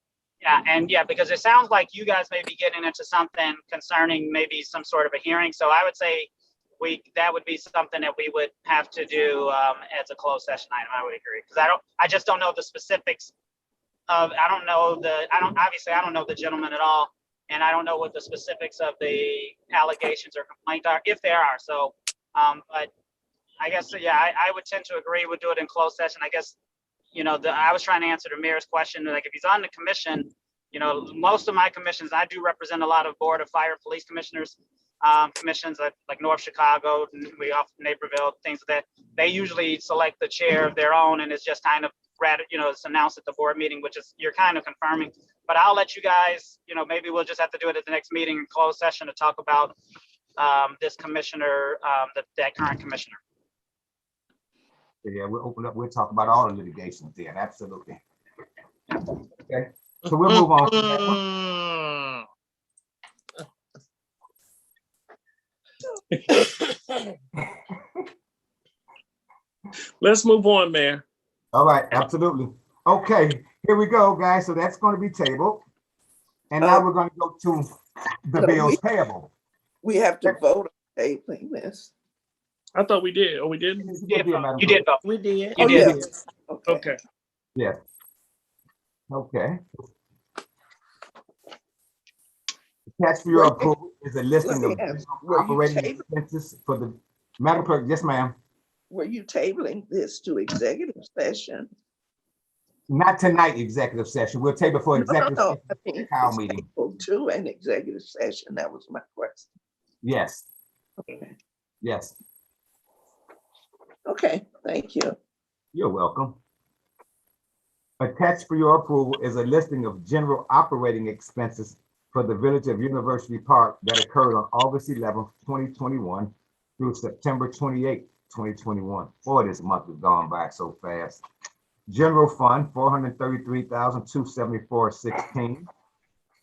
Speaker 9: Yeah, and yeah, because it sounds like you guys may be getting into something concerning maybe some sort of a hearing. So I would say that would be something that we would have to do as a closed session item. I would agree, because I just don't know the specifics of, I don't know the gentleman at all, and I don't know what the specifics of the allegations or complaint are, if there are. So, but I guess, yeah, I would tend to agree. We'll do it in closed session. I guess, I was trying to answer the mayor's question, like if he's on the commission, most of my commissions, I do represent a lot of board of fire and police commissioners, commissions like North Chicago, we off Naperville, things like that. They usually select the chair of their own, and it's just kind of it's announced at the board meeting, which is, you're kind of confirming. But I'll let you guys, maybe we'll just have to do it at the next meeting in closed session to talk about this commissioner, that current commissioner.
Speaker 6: Yeah, we'll open up, we'll talk about all the litigations then, absolutely. Okay, so we'll move on to that one.
Speaker 7: Let's move on, Mayor.
Speaker 6: All right, absolutely. Okay, here we go, guys. So that's going to be tabled. And now we're going to go to the bills payable.
Speaker 1: We have to vote on tabling this.
Speaker 7: I thought we did. Oh, we did?
Speaker 9: You did vote.
Speaker 5: We did.
Speaker 9: You did.
Speaker 1: Yes.
Speaker 7: Okay.
Speaker 6: Yeah. Okay. Attached for your approval is a listing of operating expenses for the, Madam Clerk. Yes, ma'am.
Speaker 1: Were you tabling this to executive session?
Speaker 6: Not tonight, executive session. We'll table for executive
Speaker 1: No.
Speaker 6: session. Town meeting.
Speaker 1: To an executive session. That was my question.
Speaker 6: Yes.
Speaker 1: Okay.
Speaker 6: Yes.
Speaker 1: Okay, thank you.
Speaker 6: You're welcome. Attached for your approval is a listing of general operating expenses for the Village of University Park that occurred on August 11th, 2021 through September 28th, 2021. Boy, this month has gone by so fast. General Fund, $433,274.16.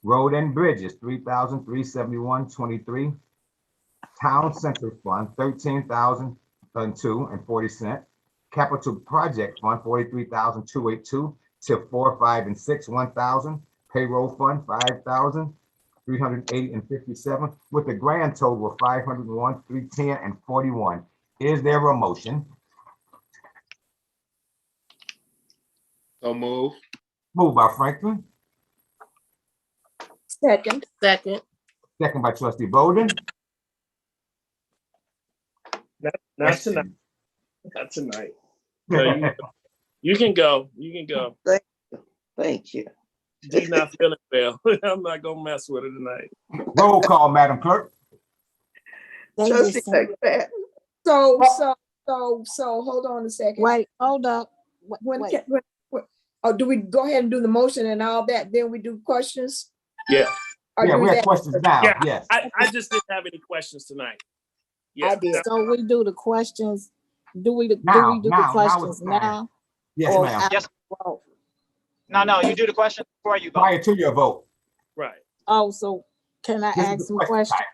Speaker 6: Road and Bridges, $3,371.23. Town Center Fund, $13,002.40. Capital Project Fund, $43,282. TIP 4, 5, and 6, $1,000. Payroll Fund, $5,380.57, with a grand total of $501,310.41. Is there a motion?
Speaker 4: So move.
Speaker 6: Moved by Franklin,
Speaker 3: Second.
Speaker 5: Second.
Speaker 6: second by Trustee Bowden.
Speaker 7: Not tonight. Not tonight. No, you can go. You can go.
Speaker 1: Thank you.
Speaker 7: She's not feeling well. I'm not gonna mess with her tonight.
Speaker 6: Roll call, Madam Clerk.
Speaker 1: Trustee McFadden.
Speaker 3: So, hold on a second.
Speaker 2: Wait, hold up.
Speaker 3: When,
Speaker 2: Wait.
Speaker 3: do we go ahead and do the motion and all that, then we do questions?
Speaker 7: Yeah.
Speaker 3: Or
Speaker 6: Yeah,
Speaker 3: do
Speaker 6: we have
Speaker 3: that-
Speaker 6: questions now.
Speaker 7: Yeah.
Speaker 6: Yes.
Speaker 7: I just didn't have any questions tonight. Yeah.
Speaker 3: I did.
Speaker 2: So we do the questions. Do we do
Speaker 6: Now
Speaker 2: the
Speaker 6: it's
Speaker 2: questions
Speaker 6: time.
Speaker 2: now?
Speaker 6: Yes,
Speaker 2: or
Speaker 6: ma'am.
Speaker 2: after
Speaker 9: Yes.
Speaker 2: the vote?
Speaker 9: No, you do the question before you vote.
Speaker 6: Prior to your vote.
Speaker 7: Right.
Speaker 2: Oh, so can I
Speaker 6: This is
Speaker 2: ask
Speaker 6: the
Speaker 2: some
Speaker 6: question
Speaker 2: questions?
Speaker 6: time.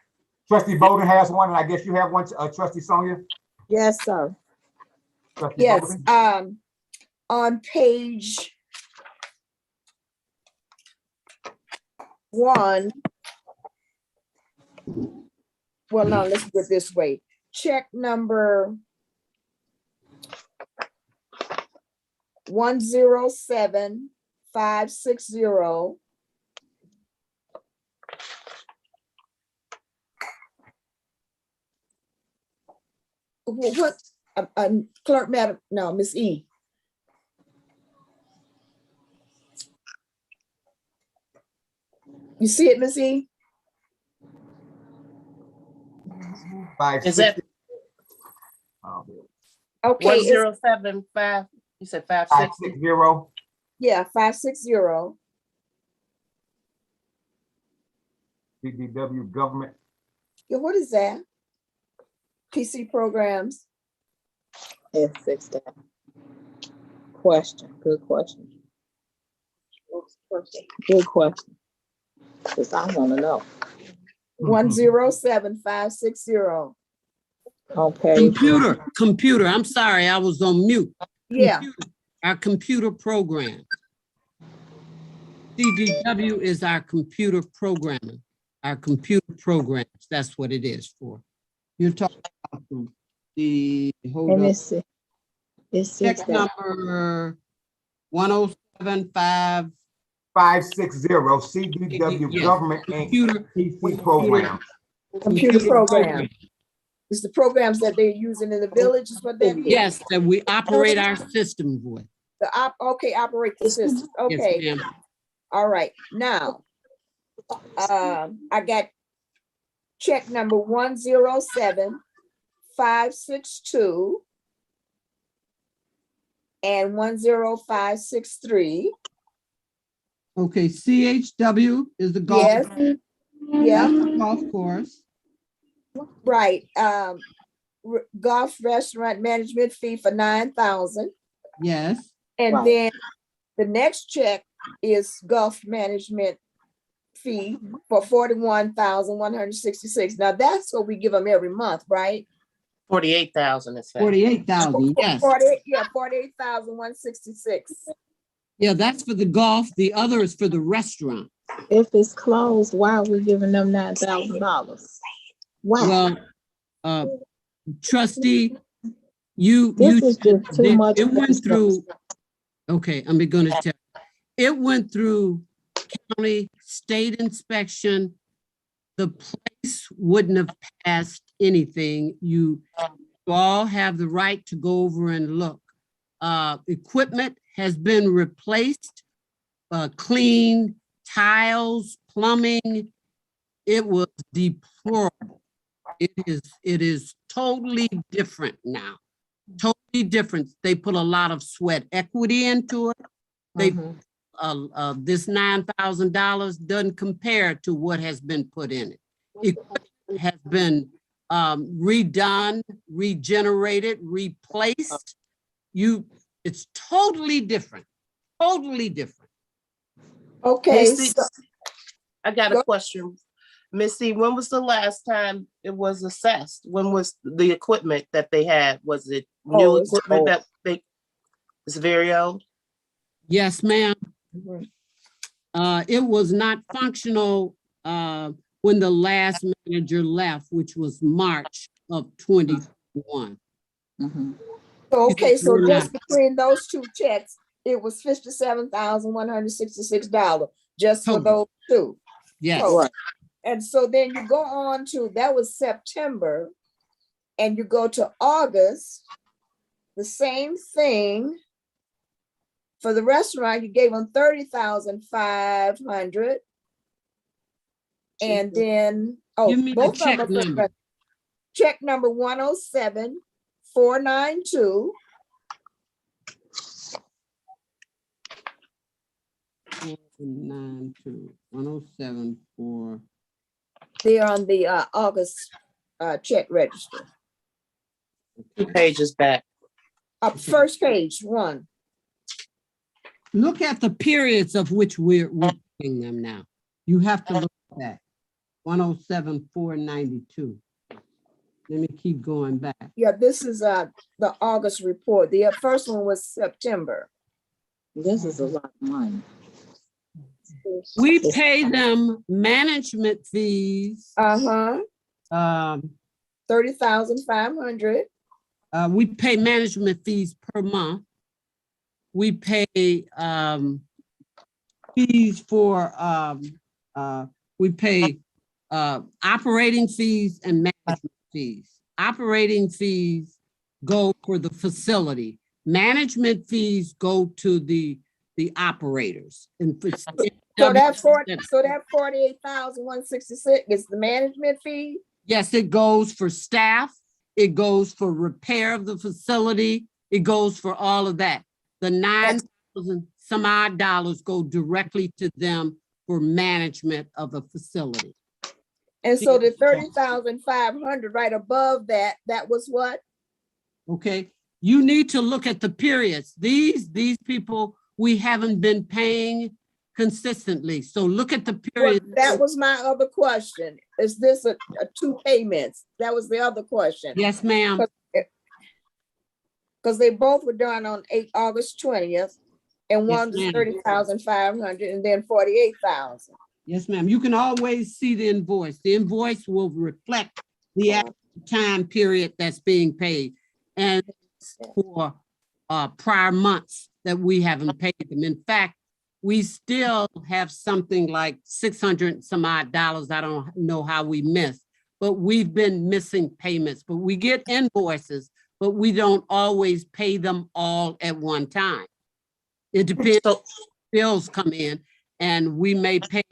Speaker 6: Trustee Bowden has one, and I guess you have one, Trustee Sonia?
Speaker 2: Yes, sir.
Speaker 6: Trustee
Speaker 3: Yes,
Speaker 6: Bowden?
Speaker 3: on page 1. Well, no, let's do it this way. Check number 107560. What, Clerk Madam, no, Miss E. You see it, Miss E?
Speaker 5: Is that
Speaker 6: 560. Oh,
Speaker 3: Okay,
Speaker 5: 1075? You said 560?
Speaker 6: 560.
Speaker 3: yeah, 560.
Speaker 6: CDW government.
Speaker 3: Yeah, what is that? PC programs.
Speaker 2: Yes, fix that. Question, good question. Good question. Because I want to know.
Speaker 3: 107560.
Speaker 2: Okay.
Speaker 10: Computer, I'm sorry, I was on mute.
Speaker 3: Yeah,
Speaker 10: Our computer program. CDW is our computer programming, our computer programs. That's what it is for. You're talking about hold
Speaker 3: And
Speaker 10: on,
Speaker 3: it's
Speaker 10: check
Speaker 3: 6,000.
Speaker 10: number 1075.
Speaker 6: 560 CDW
Speaker 10: Yes,
Speaker 6: Government Inc.
Speaker 10: computer
Speaker 6: PC program.
Speaker 3: Computer program. It's the programs that they're using in the village is what that is?
Speaker 10: Yes, that we operate our system with.
Speaker 3: Okay, operate the system. Okay,
Speaker 10: Yes, ma'am.
Speaker 3: all right. Now, I got check number 107562 and 10563.
Speaker 10: Okay, CHW is the golf.
Speaker 3: Yes, yeah,
Speaker 10: Golf course.
Speaker 3: right. Golf restaurant management fee for 9,000.
Speaker 10: Yes.
Speaker 3: And
Speaker 2: Right.
Speaker 3: then the next check is golf management fee for 41,166. Now that's what we give them every month, right?
Speaker 5: 48,000 is that.
Speaker 10: 48,000, yes.
Speaker 3: 48,166.
Speaker 10: Yeah, that's for the golf. The other is for the restaurant.
Speaker 2: If it's closed, why are we giving them $9,000? Why?
Speaker 10: Well, trustee, you
Speaker 2: This is just too
Speaker 10: it-
Speaker 2: much.
Speaker 10: It went through, okay, I'm gonna tell. It went through county, state inspection. The place wouldn't have passed anything. You all have the right to go over and look. Equipment has been replaced, clean, tiles, plumbing. It was deplorable. It is totally different now. Totally different. They put a lot of sweat equity into it. They, this $9,000 doesn't compare to what has been put in it. It has been redone, regenerated, replaced. It's totally different. Totally different.
Speaker 3: Okay,
Speaker 5: Missy, I got a question. Missy, when was the last time it was assessed? When was the equipment that they had? Was it new
Speaker 3: it's
Speaker 5: equipment
Speaker 3: old.
Speaker 5: that it's very old?
Speaker 10: Yes, ma'am. It was not functional when the last manager left, which was March of 2021.
Speaker 3: Okay, so just between those two checks, it was $57,166 just for those two.
Speaker 10: Yes.
Speaker 3: So, and so then you go on to, that was September, and you go to August, the same thing. For the restaurant, you gave them 30,500. And then,
Speaker 10: Give me the
Speaker 3: both of
Speaker 10: check
Speaker 3: them.
Speaker 10: number.
Speaker 3: Check number 107492.
Speaker 10: 1074.
Speaker 3: They're on the August check register.
Speaker 5: 2 pages back.
Speaker 3: First page, one.
Speaker 10: Look at the periods of which we're paying them now. You have to look at that. 107492. Let me keep going back.
Speaker 3: Yeah, this is the August report. The first one was September.
Speaker 2: This is a lot of money.
Speaker 10: We pay them management fees.
Speaker 3: 30,500.
Speaker 10: We pay management fees per month. We pay fees for we pay operating fees and management fees. Operating fees go for the facility. Management fees go to the operators. And
Speaker 3: So that 48,166 is the management fee?
Speaker 10: Yes, it goes for staff. It goes for repair of the facility. It goes for all of that. The 9,000 some odd dollars go directly to them for management of the facility.
Speaker 3: And so the 30,500 right above that, that was what?
Speaker 10: Okay, you need to look at the periods. These people, we haven't been paying consistently. So look at the period.
Speaker 3: Well, that was my other question. Is this a 2 payments? That was the other question.
Speaker 10: Yes, ma'am.
Speaker 3: Because they both were done on August 20th. and
Speaker 10: Yes,
Speaker 3: one's
Speaker 10: ma'am.
Speaker 3: 30,500 and then 48,000.
Speaker 10: Yes, ma'am. You can always see the invoice. The invoice will reflect the actual time period that's being paid. And for prior months that we haven't paid them. In fact, we still have something like 600 some odd dollars. I don't know how we missed, but we've been missing payments. But we get invoices, but we don't always pay them all at one time. It depends.
Speaker 5: So,
Speaker 10: Bills come in and we may pay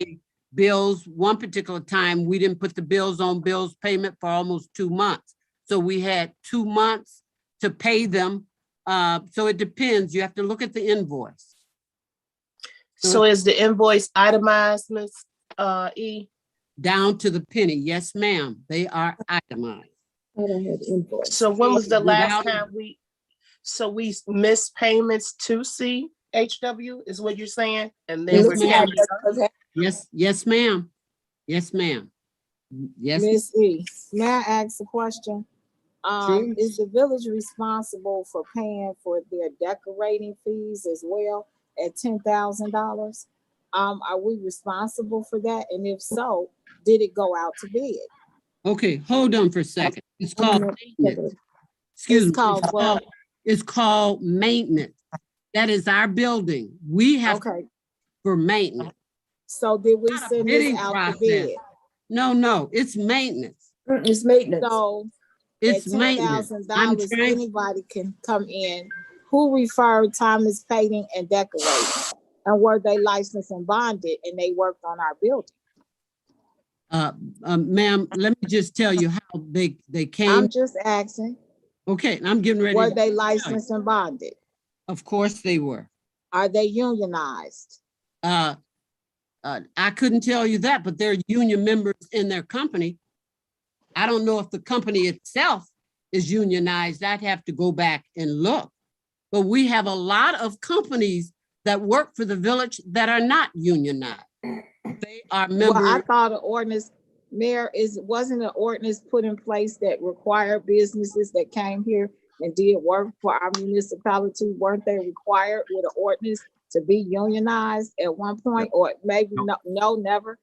Speaker 10: bills. One particular time, we didn't put the bills on bills payment for almost 2 months. So we had 2 months to pay them. So it depends. You have to look at the invoice.
Speaker 5: so is the invoice itemized, Ms. E?
Speaker 10: Down to the penny. Yes, ma'am. They are itemized.
Speaker 3: I don't have invoice.
Speaker 5: So when was the last
Speaker 10: Without-
Speaker 5: time we missed payments to CHW is what you're saying? And then
Speaker 10: Yes,
Speaker 5: we're
Speaker 10: ma'am.
Speaker 5: counting.
Speaker 10: Yes, ma'am. Yes, ma'am. Yes,
Speaker 2: Ms. E, may I ask a question?
Speaker 10: Sure.
Speaker 2: Is the village responsible for paying for their decorating fees as well at $10,000? Are we responsible for that? And if so, did it go out to bid?
Speaker 10: okay, hold on for a second. It's called maintenance. Excuse me.
Speaker 2: It's called what?
Speaker 10: It's called maintenance. That is our building. We have
Speaker 2: Okay,
Speaker 10: for maintenance.
Speaker 2: so did we
Speaker 10: Not a
Speaker 2: send
Speaker 10: bidding
Speaker 2: this out to
Speaker 10: process.
Speaker 2: bid?
Speaker 10: No, it's maintenance.
Speaker 3: It's maintenance.
Speaker 2: So at
Speaker 10: It's maintenance.
Speaker 2: $10,000,
Speaker 10: trying-
Speaker 2: anybody can come in. Who referred Thomas Painting and Decorating? And were they licensed and bonded and they worked on our building?
Speaker 10: Ma'am, let me just tell you how they came.
Speaker 2: I'm just asking,
Speaker 10: Okay, and I'm getting ready.
Speaker 2: were
Speaker 10: to-
Speaker 2: they licensed and bonded?
Speaker 10: Of course they were.
Speaker 2: Are they unionized?
Speaker 10: I couldn't tell you that, but they're union members in their company. I don't know if the company itself is unionized. I'd have to go back and look. But we have a lot of companies that work for the village that are not unionized. They are
Speaker 2: Well, I
Speaker 10: members.
Speaker 2: thought an ordinance, Mayor, wasn't an ordinance put in place that required businesses that came here and did work for our municipality, weren't they required with an ordinance to be unionized at one point, or maybe no, never?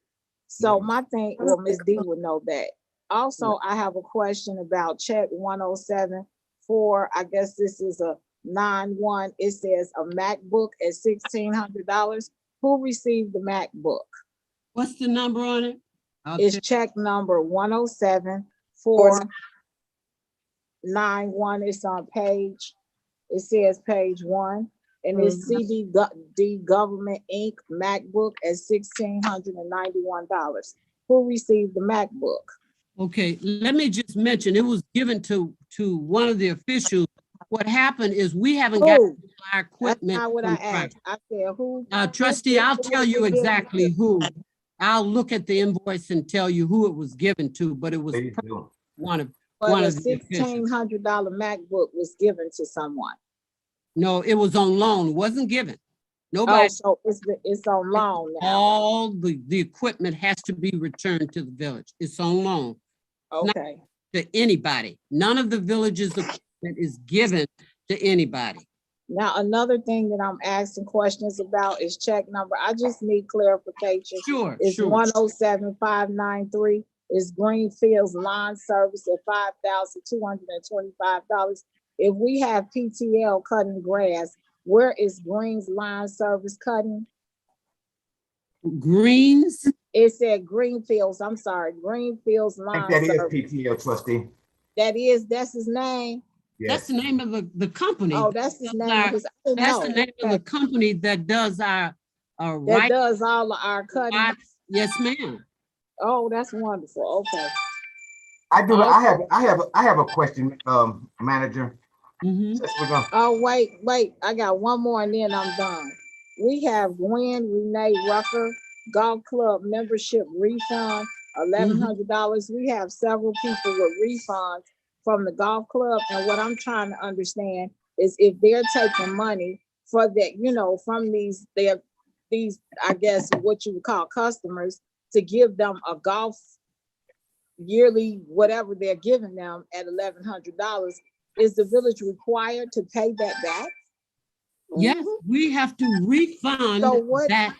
Speaker 2: So my thing, well, Ms. D would know that. Also, I have a question about check 107 for, I guess this is a 9-1. It says a MacBook at $1,600. Who received the MacBook?
Speaker 10: What's the number on it?
Speaker 2: It's check number 107 491. It's on page, it says page 1. And it's CD Government Inc. MacBook at $1,691. Who received the MacBook?
Speaker 10: Okay, let me just mention, it was given to one of the officials. What happened is we haven't got
Speaker 2: Who?
Speaker 10: our
Speaker 2: That's
Speaker 10: equipment.
Speaker 2: not what I
Speaker 10: from Tri-
Speaker 2: asked. I said who?
Speaker 10: Trustee, I'll tell you
Speaker 2: was it given
Speaker 10: exactly
Speaker 2: to?
Speaker 10: who. I'll look at the invoice and tell you who it was given to, but it was
Speaker 6: Please do.
Speaker 10: one of
Speaker 2: But
Speaker 10: one
Speaker 2: a
Speaker 10: of the officials.
Speaker 2: $1,600 MacBook was given to someone.
Speaker 10: No, it was on loan, it wasn't given.
Speaker 2: Oh,
Speaker 10: Nobody,
Speaker 2: so it's on loan now.
Speaker 10: all the equipment has to be returned to the village. It's on loan
Speaker 2: Okay.
Speaker 10: to anybody. None of the village's equipment is given to anybody.
Speaker 2: Now, another thing that I'm asking questions about is check number. I just need clarification.
Speaker 10: Sure,
Speaker 2: It's
Speaker 10: sure.
Speaker 2: 107,593. Is Greenfield's lawn service at $5,225. If we have PTL cutting grass, where is Green's lawn service cutting?
Speaker 10: Greens,
Speaker 2: It said Greenfields, I'm sorry, Greenfield's
Speaker 6: I
Speaker 2: lawn
Speaker 6: think that is
Speaker 2: service.
Speaker 6: PTO, trustee.
Speaker 2: That's his name?
Speaker 10: that's
Speaker 6: Yes.
Speaker 10: the name of the company.
Speaker 2: Oh, that's his
Speaker 10: Does
Speaker 2: name,
Speaker 10: our-
Speaker 2: because I didn't
Speaker 10: That's
Speaker 2: know.
Speaker 10: the name of the
Speaker 2: Okay.
Speaker 10: company that does our
Speaker 2: That
Speaker 10: right.
Speaker 2: does all of our cutting.
Speaker 10: Yes, ma'am.
Speaker 2: Oh, that's wonderful. Okay.
Speaker 6: I do, I have a question, manager.
Speaker 10: Mhm.
Speaker 6: Since we're gonna-
Speaker 2: Oh, wait, I got one more and then I'm done. We have Gwen Renee Rucker Golf Club membership refund, $1,100. We have several people with refunds from the golf club. And what I'm trying to understand is if they're taking money for that, from these, I guess, what you would call customers, to give them a golf yearly, whatever they're giving them at $1,100. Is the village required to pay that back?
Speaker 10: Yes, we have to refund
Speaker 2: So what,
Speaker 10: that.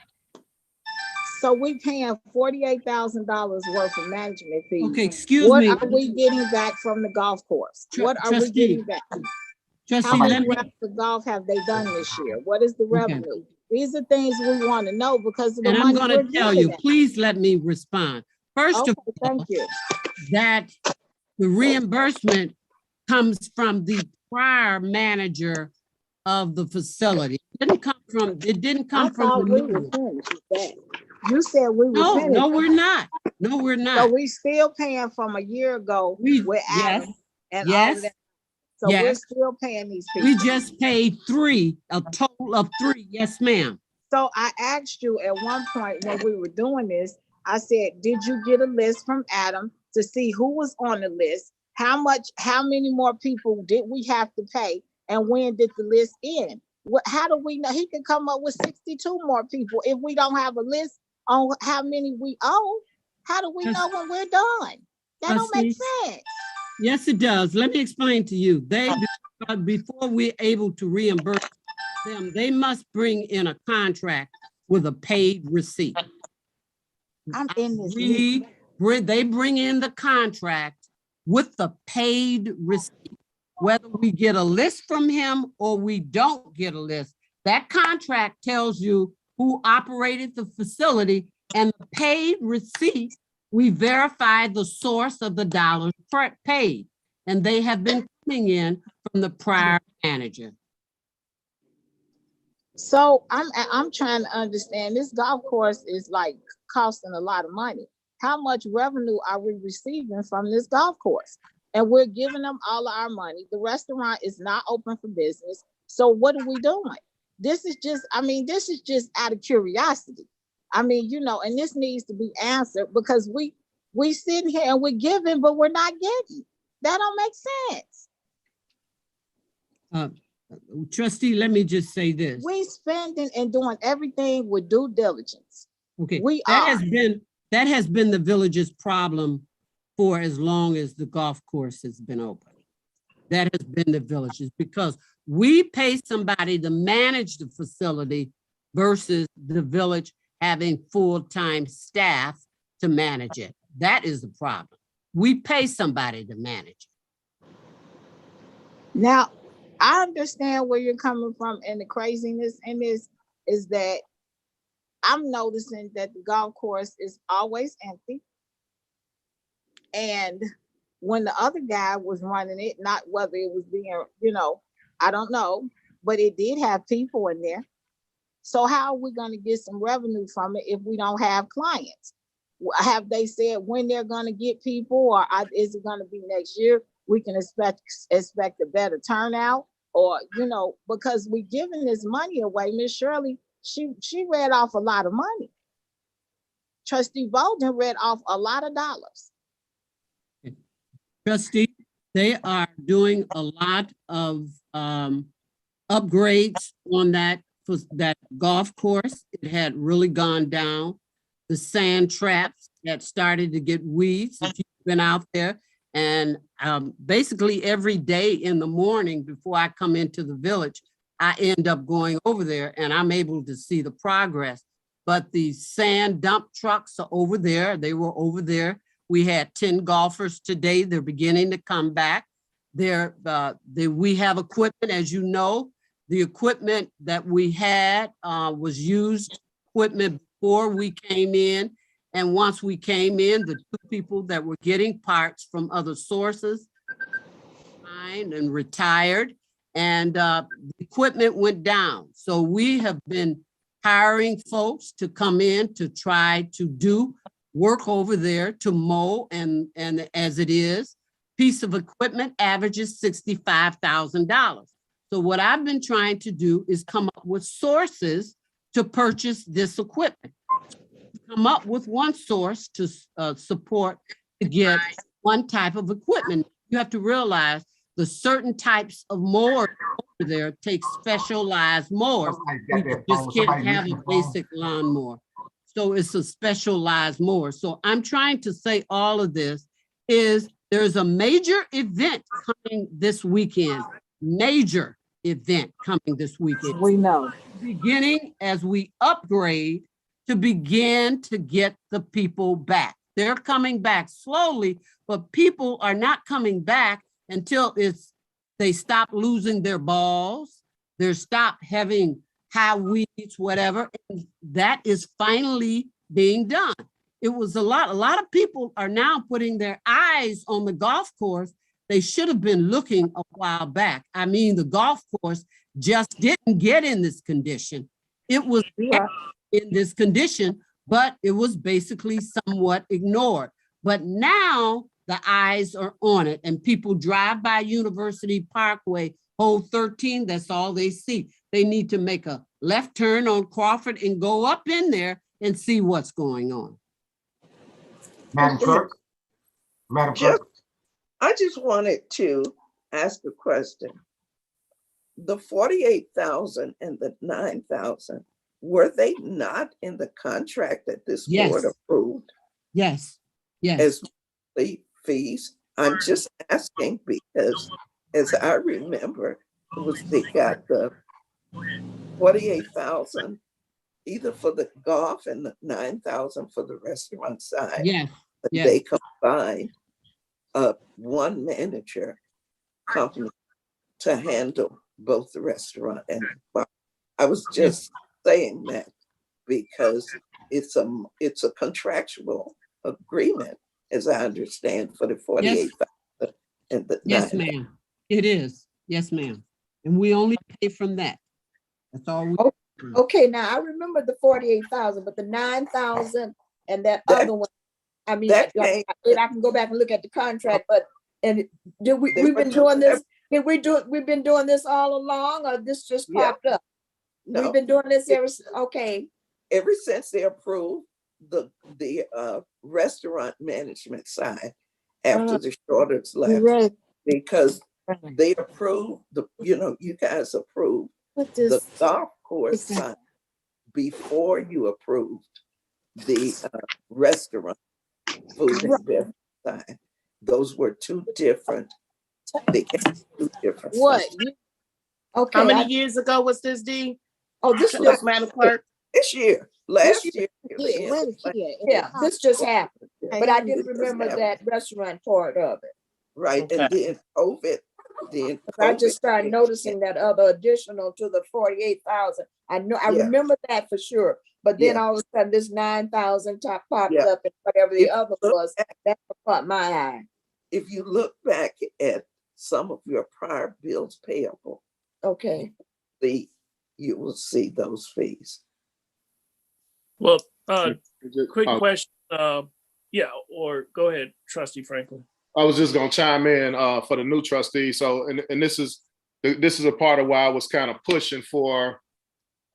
Speaker 2: so we paying $48,000 worth of management fees.
Speaker 10: Okay, excuse
Speaker 2: What
Speaker 10: me.
Speaker 2: are we getting back from the golf course? What are we
Speaker 10: Trustee.
Speaker 2: getting back? How
Speaker 10: Trustee,
Speaker 2: many
Speaker 10: let me,
Speaker 2: rounds of golf have they done this year? What is the
Speaker 10: Okay.
Speaker 2: revenue? These are things we want to know because of the
Speaker 10: and I'm
Speaker 2: money
Speaker 10: gonna
Speaker 2: we're
Speaker 10: tell
Speaker 2: giving
Speaker 10: you,
Speaker 2: them.
Speaker 10: please let me respond. First
Speaker 2: Okay,
Speaker 10: of all,
Speaker 2: thank you.
Speaker 10: that the reimbursement comes from the prior manager of the facility. It didn't come from
Speaker 2: I
Speaker 10: the
Speaker 2: thought we
Speaker 10: new
Speaker 2: were
Speaker 10: one.
Speaker 2: finished with that. You said we were
Speaker 10: No,
Speaker 2: finished.
Speaker 10: no, we're not. No, we're
Speaker 2: So
Speaker 10: not.
Speaker 2: we still paying from a year ago
Speaker 10: We,
Speaker 2: with
Speaker 10: yes,
Speaker 2: Adam and all of
Speaker 10: yes,
Speaker 2: that. So we're
Speaker 10: yes.
Speaker 2: still paying these people.
Speaker 10: We just paid a total of 3. Yes, ma'am.
Speaker 2: So I asked you at one point when we were doing this, I said, did you get a list from Adam to see who was on the list? How many more people did we have to pay? And when did the list end? How do we know? He can come up with 62 more people if we don't have a list on how many we owe. How do we know when we're done? That don't make sense.
Speaker 10: Yes, it does. Let me explain to you. Before we're able to reimburse them, they must bring in a contract with a paid receipt.
Speaker 2: I'm in this meeting.
Speaker 10: They bring in the contract with the paid receipt. Whether we get a list from him or we don't get a list, that contract tells you who operated the facility, and the paid receipt, we verify the source of the dollars paid. And they have been coming in from the prior manager.
Speaker 2: So I'm trying to understand, this golf course is like costing a lot of money. How much revenue are we receiving from this golf course? And we're giving them all of our money. The restaurant is not open for business. So what are we doing? This is just out of curiosity. I mean, and this needs to be answered because we sitting here and we're giving, but we're not getting. That don't make sense.
Speaker 10: Trustee, let me just say this.
Speaker 2: We spending and doing everything with due diligence.
Speaker 10: Okay,
Speaker 2: That
Speaker 10: has been the village's problem for as long as the golf course has been open. That has been the village's, because we pay somebody to manage the facility versus the village having full-time staff to manage it. That is the problem. We pay somebody to manage it.
Speaker 2: Now, I understand where you're coming from, and the craziness in this is that I'm noticing that the golf course is always empty. And when the other guy was running it, not whether it was being, I don't know, but it did have people in there. So how are we going to get some revenue from it if we don't have clients? Have they said when they're going to get people, or is it going to be next year? We can expect a better turnout, or, because we giving this money away. Miss Shirley, she read off a lot of money. Trustee Bolden read off a lot of dollars.
Speaker 10: Trustee, they are doing a lot of upgrades on that golf course. It had really gone down. The sand traps that started to get weeds. If you've been out there, and basically every day in the morning before I come into the village, I end up going over there and I'm able to see the progress. But the sand dump trucks are over there. They were over there. We had 10 golfers today. They're beginning to come back. We have equipment, as you know. The equipment that we had was used equipment before we came in. And once we came in, the 2 people that were getting parts from other sources and retired, and the equipment went down. So we have been hiring folks to come in to try to do work over there to mow, and as it is, piece of equipment averages $65,000. So what I've been trying to do is come up with sources to purchase this equipment. Come up with one source to support to get one type of equipment. You have to realize the certain types of mowers over there take specialized mowers. We just can't have a basic lawnmower. So it's a specialized mower. So I'm trying to say all of this is there's a major event coming this weekend, major event coming this weekend.
Speaker 2: We know.
Speaker 10: Beginning as we upgrade to begin to get the people back. They're coming back slowly, but people are not coming back until they stop losing their balls, they stop having high weeds, whatever. And that is finally being done. It was a lot of people are now putting their eyes on the golf course. They should have been looking a while back. I mean, the golf course just didn't get in this condition. It was in this condition, but it was basically somewhat ignored. But now the eyes are on it, and people drive by University Parkway, hole 13, that's all they see. They need to make a left turn on Crawford and go up in there and see what's going on.
Speaker 6: Madam Clerk? Madam Clerk?
Speaker 1: I just wanted to ask a question. The 48,000 and the 9,000, were they not in the contract that this board approved
Speaker 10: Yes, yes.
Speaker 1: as the fees? I'm just asking because, as I remember, it was they got the 48,000 either for the golf and the 9,000 for the restaurant side.
Speaker 10: Yes, yes.
Speaker 1: They combined one manager company to handle both the restaurant and the bar. I was just saying that because it's a contractual agreement, as I understand, for the 48,000 and the
Speaker 10: Yes,
Speaker 1: 9,000.
Speaker 10: ma'am. It is. Yes, ma'am. And we only pay from that. That's all we.
Speaker 3: Okay, now I remember the 48,000, but the 9,000 and that other one, I mean, I can go back and look at the contract, but we've been doing this, we've been doing this all along, or this just popped up?
Speaker 1: No,
Speaker 3: we've been doing this ever
Speaker 1: since they approved the restaurant management side after the shorters left, because they approved you guys approved the golf course side before you approved the restaurant food and beverage side. Those were two different. They came two different.
Speaker 5: What?
Speaker 3: Okay.
Speaker 5: How many years ago was this, D?
Speaker 3: Oh, this
Speaker 5: was Madam Clerk.
Speaker 1: This year, last year.
Speaker 3: Yeah, this just happened, but I didn't remember that restaurant part of it.
Speaker 1: Right, and then COVID.
Speaker 3: I just started noticing that other additional to the 48,000. I remember that for sure. But then all of a sudden this 9,000 popped up and whatever the other was, that caught my eye.
Speaker 1: If you look back at some of your prior bills payable, you will see those fees.
Speaker 7: Well, quick question. Or go ahead, Trustee Franklin.
Speaker 4: I was just gonna chime in for the new trustee. So, and this is a part of why I was kind of pushing for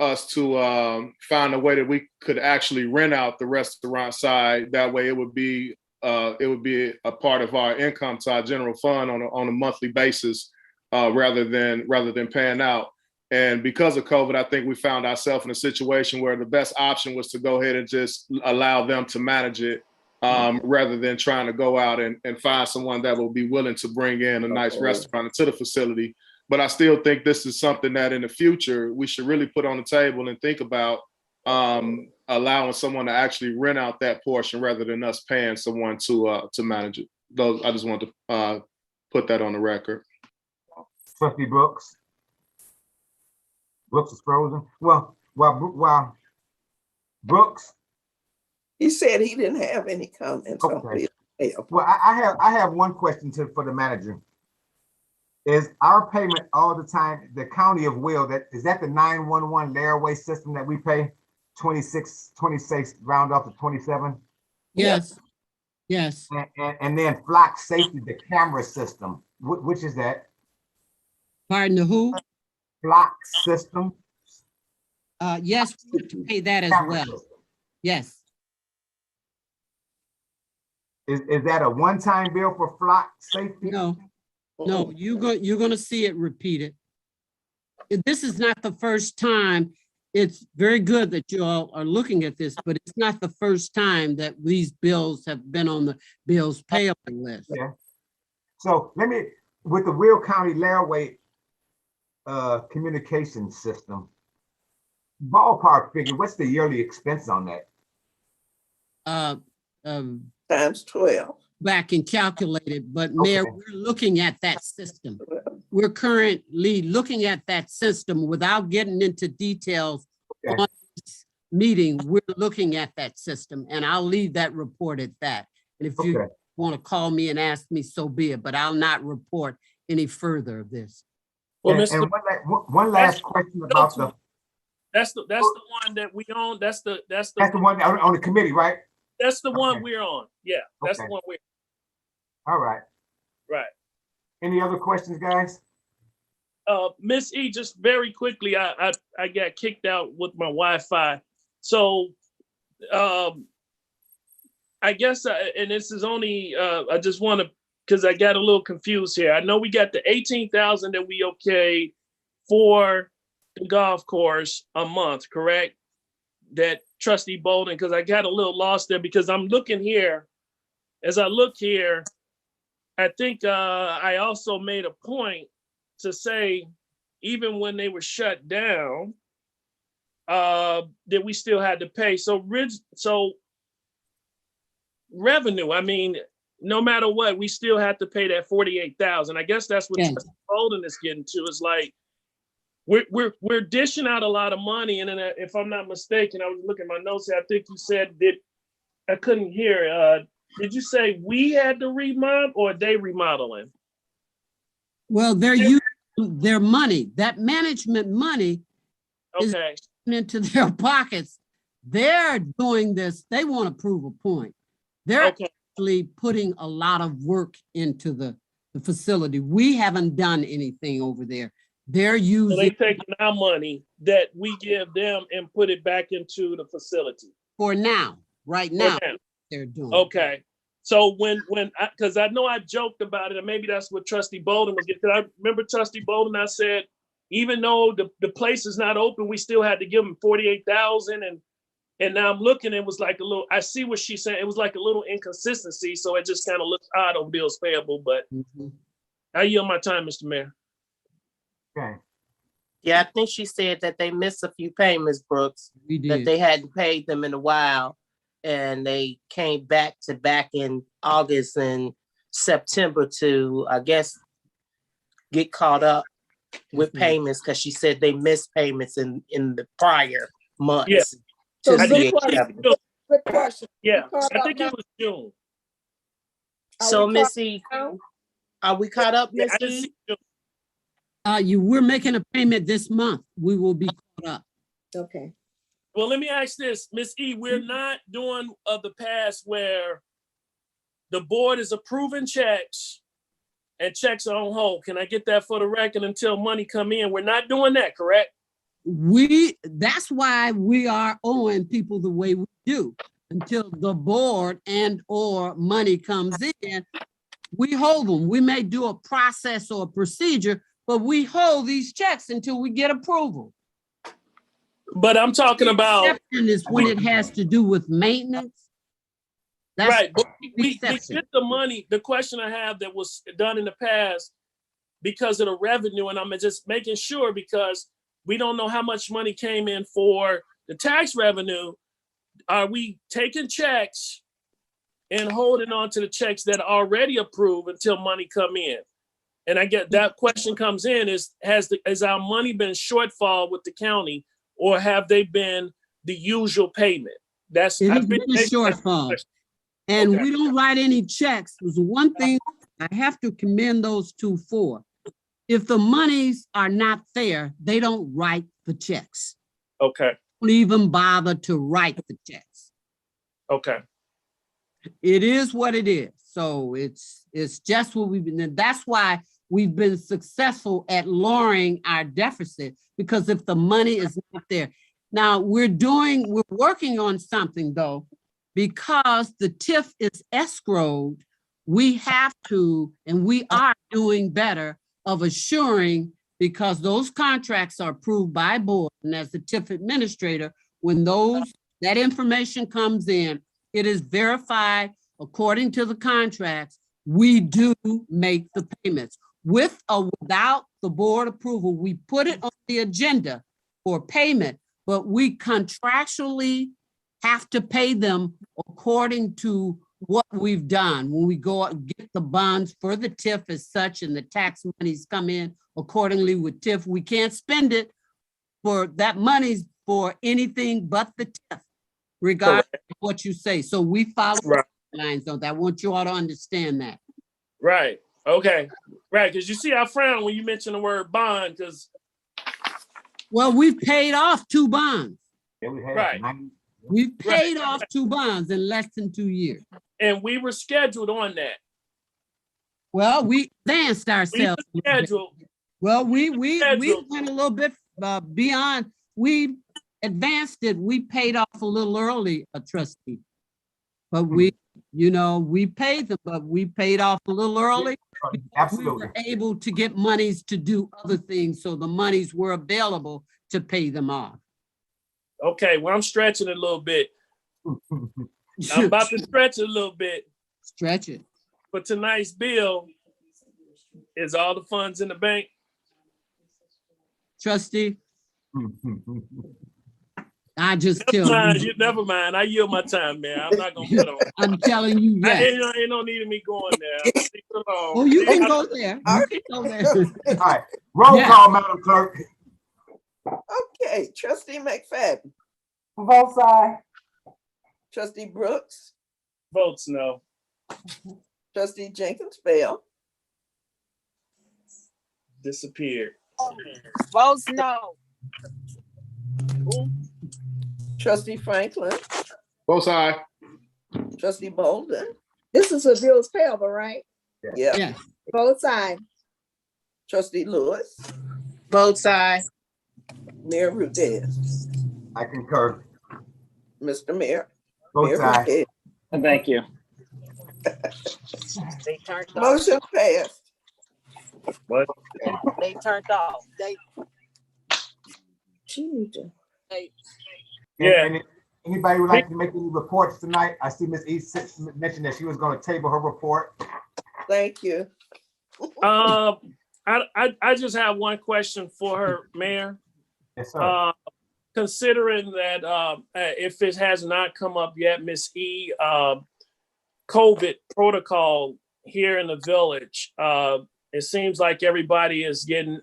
Speaker 4: us to find a way that we could actually rent out the restaurant side. That way, it would be a part of our income to our general fund on a monthly basis, rather than paying out. And because of COVID, I think we found ourselves in a situation where the best option was to go ahead and just allow them to manage it, rather than trying to go out and find someone that will be willing to bring in a nice restaurant into the facility. But I still think this is something that in the future we should really put on the table and think about allowing someone to actually rent out that portion rather than us paying someone to manage it. I just want to put that on the record.
Speaker 6: Trustee Brooks. Brooks is frozen. Well, while Brooks.
Speaker 1: He said he didn't have any comments.
Speaker 6: Okay. Well, I have one question for the manager. Is our payment all the time, the county of Will, is that the 911 layaway system that we pay 26, round off to 27?
Speaker 10: Yes. Yes.
Speaker 6: And then Flock Safety, the camera system, which is that?
Speaker 10: Pardon, the who?
Speaker 6: Flock system.
Speaker 10: Yes, we have to pay that as well. Yes.
Speaker 6: Is that a one-time bill for Flock Safety?
Speaker 10: No, you're going to see it repeated. This is not the first time. It's very good that you all are looking at this, but it's not the first time that these bills have been on the bills payable list.
Speaker 6: Yeah. So with the Will County layaway, communication system. Ballpark figure, what's the yearly expense on that?
Speaker 1: Times 12.
Speaker 10: Back and calculate it, but Mayor,
Speaker 6: Okay.
Speaker 10: we're looking at that system. We're currently looking at that system without getting into details
Speaker 6: Okay.
Speaker 10: on this meeting. We're looking at that system, and I'll leave that report at that. And if you
Speaker 6: Okay.
Speaker 10: want to call me and ask me, so be it, but I'll not report any further of this.
Speaker 7: Well,
Speaker 6: And
Speaker 7: Mr.
Speaker 6: one last question about the,
Speaker 7: That's the one that we own. That's the
Speaker 6: one on the committee, right?
Speaker 7: that's the one
Speaker 6: Okay.
Speaker 7: we're on. Yeah, that's the
Speaker 6: Okay.
Speaker 7: one we're
Speaker 6: All right.
Speaker 7: right.
Speaker 6: Any other questions, guys?
Speaker 7: Miss E, just very quickly, I got kicked out with my Wi-Fi. So I guess, and this is only, I just want to, because I got a little confused here. I know we got the 18,000 that we okayed for the golf course a month, correct? That Trustee Bolden, because I got a little lost there because I'm looking here. As I look here, I think I also made a point to say, even when they were shut down, that we still had to pay. So revenue, I mean, no matter what, we still have to pay that 48,000. I guess that's what
Speaker 10: Yes.
Speaker 7: Trustee Bolden is getting to. Is like we're dishing out a lot of money, and then if I'm not mistaken, I was looking at my notes here. I think you said that I couldn't hear. Did you say we had to remodel or they remodeling?
Speaker 10: Well, they're using their money, that management money is
Speaker 7: Okay,
Speaker 10: into their pockets. They're doing this, they want to prove a point. They're
Speaker 7: okay,
Speaker 10: actually putting a lot of work into the facility. We haven't done anything over there. They're
Speaker 7: so they
Speaker 10: using
Speaker 7: taking our money that we give them and put it back into the facility.
Speaker 10: for now, right
Speaker 7: For
Speaker 10: now,
Speaker 7: now.
Speaker 10: they're doing.
Speaker 7: Okay. So because I know I joked about it, and maybe that's what Trustee Bolden was getting. 'Cause I remember Trustee Bolden, I said, even though the place is not open, we still had to give them 48,000. And now I'm looking, it was like a little, I see what she's saying. It was like a little inconsistency. So it just kind of looks odd on bills payable, but
Speaker 10: Mhm.
Speaker 7: I yield my time, Mr. Mayor.
Speaker 6: Okay.
Speaker 5: Yeah, I think she said that they missed a few payments, Brooks,
Speaker 10: We
Speaker 5: that
Speaker 10: did.
Speaker 5: they hadn't paid them in a while. And they came back in August and September to, I guess, get caught up with
Speaker 10: Mhm.
Speaker 5: payments, because she said they missed payments in the prior months.
Speaker 7: Yeah.
Speaker 3: So
Speaker 5: to
Speaker 3: good
Speaker 5: the
Speaker 3: question.
Speaker 5: 11th.
Speaker 3: Good question.
Speaker 7: Yeah,
Speaker 3: We caught
Speaker 7: I
Speaker 3: up
Speaker 7: think
Speaker 3: now?
Speaker 7: it was June.
Speaker 3: Are
Speaker 5: So
Speaker 3: we caught
Speaker 5: Missy,
Speaker 3: now?
Speaker 5: are we caught up,
Speaker 7: Yeah, I didn't
Speaker 5: Missy?
Speaker 7: see June.
Speaker 10: We're making a payment this month. We will be caught up.
Speaker 3: Okay.
Speaker 7: Well, let me ask this, Ms. E, we're not doing of the past where the board is approving checks and checks are on hold. Can I get that for the record until money come in? We're not doing that, correct?
Speaker 10: That's why we are owing people the way we do until the board and or money comes in. We hold them. We may do a process or a procedure, but we hold these checks until we get approval.
Speaker 7: But I'm talking about,
Speaker 10: Exception is when it has to do with maintenance. That's
Speaker 7: right, but
Speaker 10: the
Speaker 7: we
Speaker 10: exception.
Speaker 7: get the money. The question I have that was done in the past because of the revenue, and I'm just making sure because we don't know how much money came in for the tax revenue. Are we taking checks and holding on to the checks that are already approved until money come in? And I get that question comes in is, has our money been shortfall with the county or have they been the usual payment?
Speaker 10: It has been a shortfall. And
Speaker 7: Okay.
Speaker 10: we don't write any checks. There's one thing I have to commend those two for. If the monies are not there, they don't write the checks.
Speaker 7: Okay,
Speaker 10: Don't even bother to write the checks.
Speaker 7: okay.
Speaker 10: It is what it is. So it's just what we've been, and that's why we've been successful at lowering our deficit, because if the money is not there. Now we're working on something though, because the TIF is escrowed, we have to, and we are doing better of assuring, because those contracts are approved by board, and as the TIF administrator, when that information comes in, it is verified according to the contracts, we do make the payments. with or without the board approval, we put it on the agenda for payment, but we contractually have to pay them according to what we've done. When we go out and get the bonds for the TIF as such, and the tax monies come in accordingly with TIF, we can't spend it for that money's for anything but the TIF, regardless of what you say. So we follow
Speaker 7: Right.
Speaker 10: lines on that. I want you all to understand that.
Speaker 7: Right. Okay. Right. Because you see, I frown when you mention the word bond, because
Speaker 10: Well, we've paid off 2 bonds.
Speaker 6: Yeah, we had
Speaker 7: Right.
Speaker 6: 90.
Speaker 10: We've paid off 2 bonds in less than 2 years.
Speaker 7: and we were scheduled on that.
Speaker 10: Well, we advanced
Speaker 7: We
Speaker 10: ourselves.
Speaker 7: were scheduled.
Speaker 10: Well, we
Speaker 7: Scheduled.
Speaker 10: went a little bit beyond. We advanced it. We paid off a little early, a trustee. But we paid them, but we paid off a little early. We
Speaker 6: Absolutely.
Speaker 10: were able to get monies to do other things, so the monies were available to pay them off.
Speaker 7: Okay. Well, I'm stretching it a little bit. I'm about to stretch it a little bit.
Speaker 10: Stretch it.
Speaker 7: But tonight's bill is all the funds in the bank.
Speaker 10: Trustee, I just tell you.
Speaker 7: Never mind. I yield my time, man. I'm not gonna put on.
Speaker 10: I'm telling you, yes.
Speaker 7: Ain't no need of me going there. Leave it alone.
Speaker 10: Oh, you can go there. You can go there.
Speaker 6: All right, roll
Speaker 10: Yeah.
Speaker 6: call, Madam Clerk.
Speaker 1: Okay, Trustee McFadden,
Speaker 3: Both sides.
Speaker 1: Trustee Brooks,
Speaker 7: Votes no.
Speaker 1: Trustee Jenkins Bell,
Speaker 7: Disappeared.
Speaker 2: Votes no.
Speaker 1: Trustee Franklin,
Speaker 4: Both sides.
Speaker 1: Trustee Bolden,
Speaker 3: This is for bills payable, right?
Speaker 1: yeah,
Speaker 10: Yes.
Speaker 3: Both sides.
Speaker 1: Trustee Lewis,
Speaker 5: Both sides.
Speaker 1: Mayor Rudez,
Speaker 6: I concur.
Speaker 1: Mr. Mayor.
Speaker 6: Both
Speaker 1: Mayor
Speaker 6: sides.
Speaker 1: Rudez.
Speaker 9: Thank you.
Speaker 2: They turned off.
Speaker 1: Motion passed.
Speaker 7: What?
Speaker 2: They turned off. They
Speaker 7: Yeah.
Speaker 6: Anybody would like to make any reports tonight? I see Ms. East mentioned that she was going to table her report.
Speaker 1: Thank you.
Speaker 7: I just have one question for her, Mayor.
Speaker 6: Yes, sir.
Speaker 7: Considering that if it has not come up yet, Ms. E, COVID protocol here in the village, it seems like everybody is getting,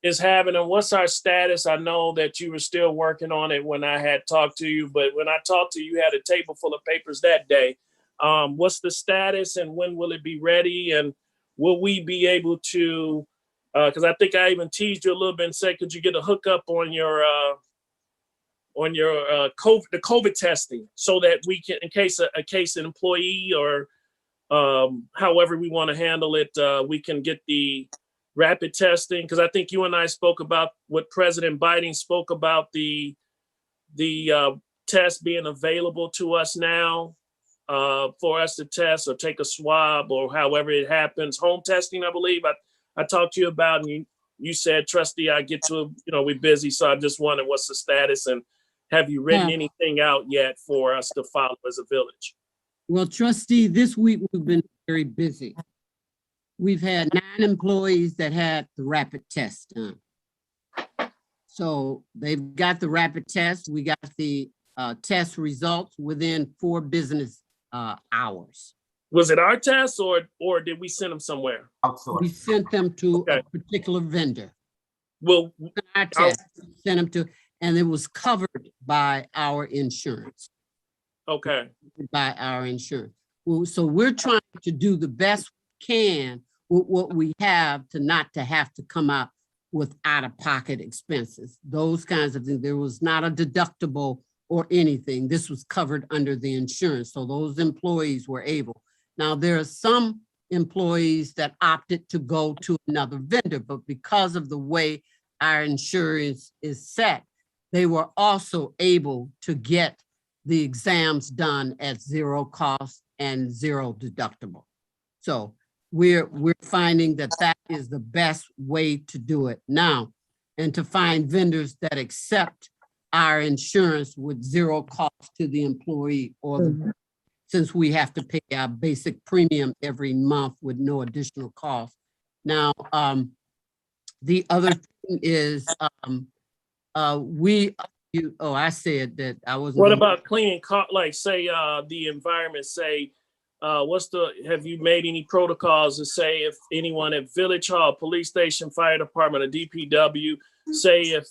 Speaker 7: is having, and what's our status? I know that you were still working on it when I had talked to you, but when I talked to you, you had a table full of papers that day. What's the status and when will it be ready? And will we be able to, because I think I even teased you a little bit and said, could you get a hookup on your the COVID testing so that we can, in case an employee or however we want to handle it, we can get the rapid testing? Because I think you and I spoke about what President Biden spoke about, the test being available to us now for us to test or take a swab or however it happens. Home testing, I believe I talked to you about, and you said, Trustee, I get to, we're busy. So I just wondered what's the status, and have you written anything out yet for us to follow as a village?
Speaker 10: Well, Trustee, this week we've been very busy. We've had 9 employees that had the rapid test done. So they've got the rapid test. We got the test results within 4 business hours.
Speaker 7: Was it our test or did we send them somewhere?
Speaker 10: We
Speaker 6: Outsourced.
Speaker 10: sent them to
Speaker 7: Okay.
Speaker 10: a particular vendor.
Speaker 7: Well,
Speaker 10: Our test, sent them to, and it was covered by our insurance.
Speaker 7: okay.
Speaker 10: By our insurance. Well, so we're trying to do the best we can with what we have to not to have to come out with out-of-pocket expenses, those kinds of things. There was not a deductible or anything. This was covered under the insurance. So those employees were able. Now, there are some employees that opted to go to another vendor, but because of the way our insurance is set, they were also able to get the exams done at 0 cost and 0 deductible. So we're finding that that is the best way to do it now, and to find vendors that accept our insurance with 0 cost to the employee or the since we have to pay our basic premium every month with no additional cost. Now, the other thing is, I said that I wasn't.
Speaker 7: What
Speaker 10: gonna-
Speaker 7: about cleaning, like say, the environment, say, have you made any protocols to say if anyone at Village Hall, police station, fire department, or DPW, say if,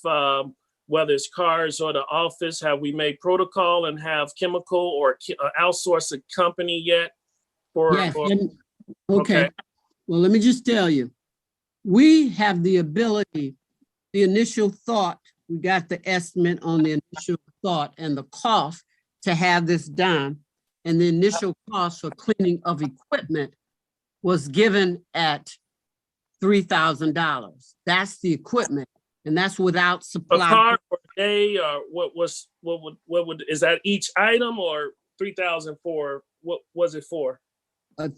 Speaker 7: whether it's cars or the office, have we made protocol and have chemical or outsource a company yet?
Speaker 10: Yes, okay. Well, let me just tell you, we have the ability, the initial thought, we got the estimate on the initial thought and the cost to have this done. And the initial cost for cleaning of equipment was given at $3,000. That's the equipment, and that's without
Speaker 7: A
Speaker 10: supply.
Speaker 7: car or a day, or what would, is that each item or 3,000 for, what was it for?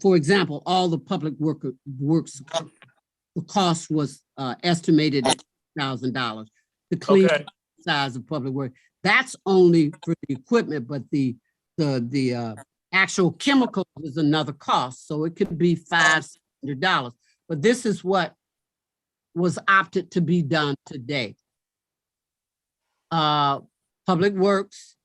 Speaker 10: For example, all the public works, the cost was estimated at $1,000. The clean
Speaker 7: Okay.
Speaker 10: size of public work, that's only for the equipment, but the actual chemical is another cost. So it could be $500. But this is what was opted to be done today. Public Works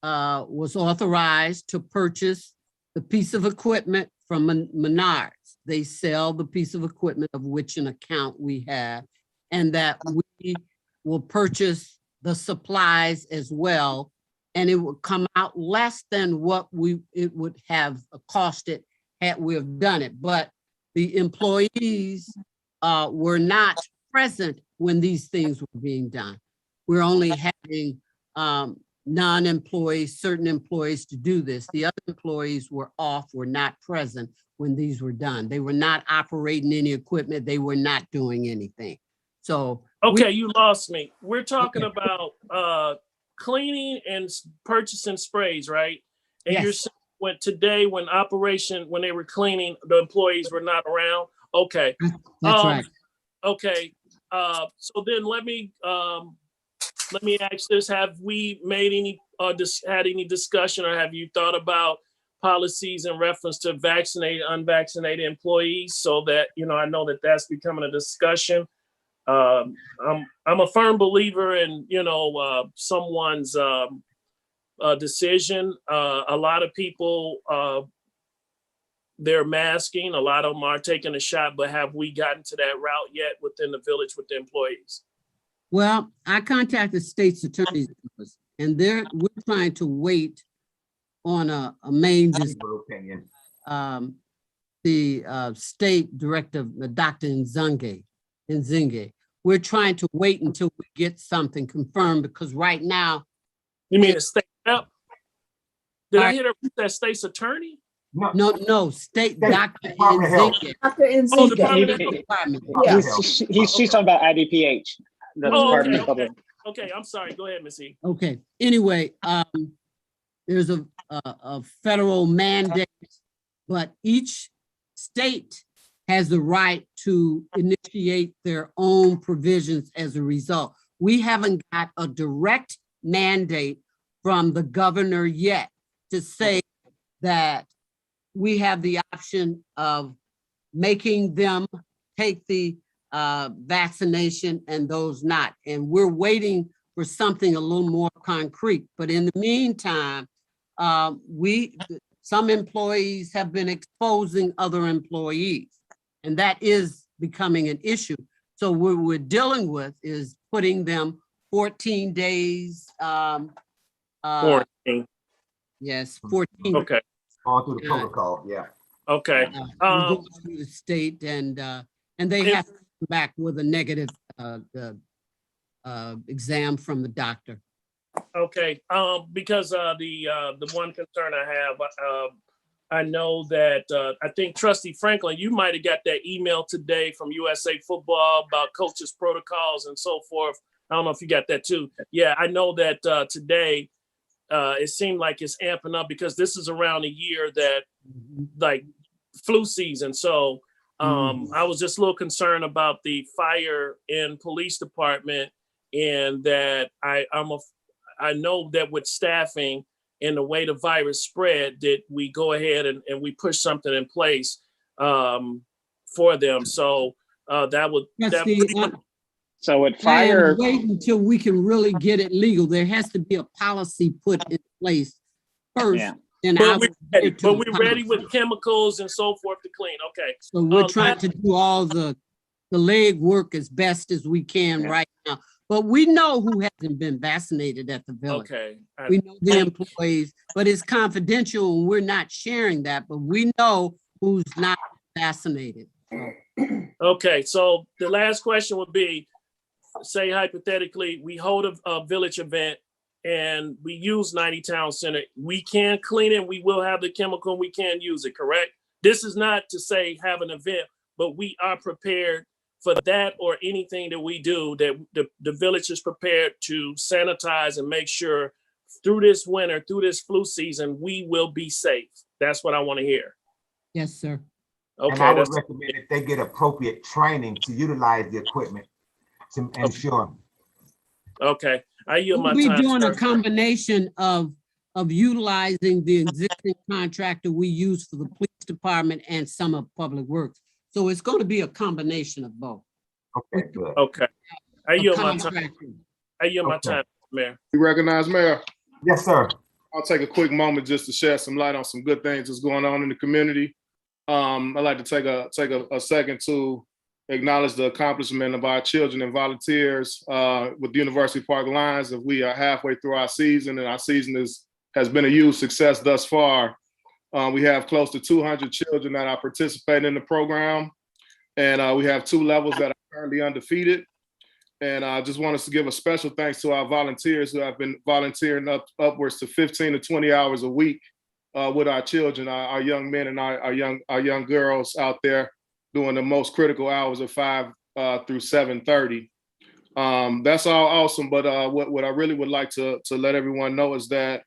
Speaker 10: was authorized to purchase the piece of equipment from Menards. They sell the piece of equipment of which an account we have, and that we will purchase the supplies as well. And it would come out less than what it would have costed had we have done it. But the employees were not present when these things were being done. We're only having non-employees, certain employees to do this. The other employees were off, were not present when these were done. They were not operating any equipment. They were not doing anything. So.
Speaker 7: Okay, you lost me. We're talking about cleaning and purchasing sprays, right? And
Speaker 10: Yes.
Speaker 7: you're saying when they were cleaning, the employees were not around. Okay.
Speaker 10: That's right.
Speaker 7: Okay. So then let me ask this: have we made any had any discussion, or have you thought about policies in reference to vaccinated, unvaccinated employees, so that I know that that's becoming a discussion. I'm a firm believer in someone's decision. A lot of people they're masking. A lot of them are taking a shot, but have we gotten to that route yet within the village with the employees?
Speaker 10: Well, I contacted state's attorney's office, and we're trying to wait on a main
Speaker 6: opinion.
Speaker 10: The state director, Dr. Nzinge. We're trying to wait until we get something confirmed, because right now.
Speaker 7: You mean a state rep? Did I
Speaker 10: Right.
Speaker 7: hear that state's attorney?
Speaker 10: No, state Dr.
Speaker 6: Department of Health.
Speaker 10: Nzinge.
Speaker 3: Dr.
Speaker 7: Oh,
Speaker 3: Nzinga.
Speaker 7: Department of Health.
Speaker 10: Department.
Speaker 3: Yeah.
Speaker 11: She's talking about IDPH, the
Speaker 7: Oh,
Speaker 11: Department of
Speaker 7: okay.
Speaker 11: Public.
Speaker 7: Okay, I'm sorry. Go ahead, Ms. E.
Speaker 10: Okay, anyway, there's a federal mandate, but each state has the right to initiate their own provisions as a result. We haven't got a direct mandate from the governor yet to say that we have the option of making them take the vaccination and those not. And we're waiting for something a little more concrete. But in the meantime, some employees have been exposing other employees, and that is becoming an issue. So what we're dealing with is putting them 14 days.
Speaker 7: Quarantine.
Speaker 10: Yes, 14.
Speaker 7: Okay.
Speaker 6: All through the protocol, yeah.
Speaker 7: Okay.
Speaker 10: We go through the state, and they have to come back with a negative exam from the doctor.
Speaker 7: Okay, because the one concern I have, I know that I think Trustee Franklin, you might have got that email today from USA Football about coaches' protocols and so forth. I don't know if you got that too. Yeah, I know that today it seemed like it's amping up, because this is around a year that like flu season. So I was just a little concerned about the fire and police department, and that I know that with staffing, and the way the virus spread, that we go ahead and we push something in place for them. So that would
Speaker 10: Trustee,
Speaker 11: So with
Speaker 10: Diana,
Speaker 11: fire,
Speaker 10: wait until we can really get it legal. There has to be a policy put in place first.
Speaker 11: Yeah.
Speaker 10: Then
Speaker 7: but
Speaker 10: I
Speaker 7: we're
Speaker 10: will
Speaker 7: ready,
Speaker 10: get to
Speaker 7: but
Speaker 10: the
Speaker 7: we're ready
Speaker 10: policy.
Speaker 7: with chemicals and so forth to clean. Okay.
Speaker 10: So we're trying to do all the leg work as best as we can right now. But we know who hasn't been vaccinated at the village.
Speaker 7: Okay.
Speaker 10: We know the employees, but it's confidential and we're not sharing that, but we know who's not vaccinated.
Speaker 7: Okay, so the last question would be, say hypothetically, we hold a village event and we use 90 Town Center. We can clean it, we will have the chemical, and we can use it, correct? This is not to say have an event, but we are prepared for that or anything that we do, that the village is prepared to sanitize and make sure through this winter, through this flu season, we will be safe. That's what I want to hear.
Speaker 10: Yes, sir.
Speaker 6: And
Speaker 7: Okay,
Speaker 6: I would recommend that they get appropriate training to utilize the equipment to ensure.
Speaker 7: Okay, I yield my
Speaker 10: We'll be
Speaker 7: time.
Speaker 10: doing
Speaker 7: Sir.
Speaker 10: a combination of utilizing the existing contractor we use for the police department and some of public works. So it's going to be a combination of both.
Speaker 6: Okay, good.
Speaker 7: Okay, I
Speaker 10: A
Speaker 7: yield my time.
Speaker 10: contractor.
Speaker 7: I yield my
Speaker 6: Okay.
Speaker 7: time, Mayor.
Speaker 4: You recognize, Mayor?
Speaker 6: Yes, sir.
Speaker 4: I'll take a quick moment just to shed some light on some good things that's going on in the community. I'd like to take a second to acknowledge the accomplishment of our children and volunteers with the University Park Lions. If we are halfway through our season, and our season has been a huge success thus far. We have close to 200 children that are participating in the program, and we have 2 levels that are currently undefeated. And I just want us to give a special thanks to our volunteers who have been volunteering upwards to 15 to 20 hours a week with our children, our young men and our young girls out there doing the most critical hours of 5 through 7:30. That's all awesome, but what I really would like to let everyone know is that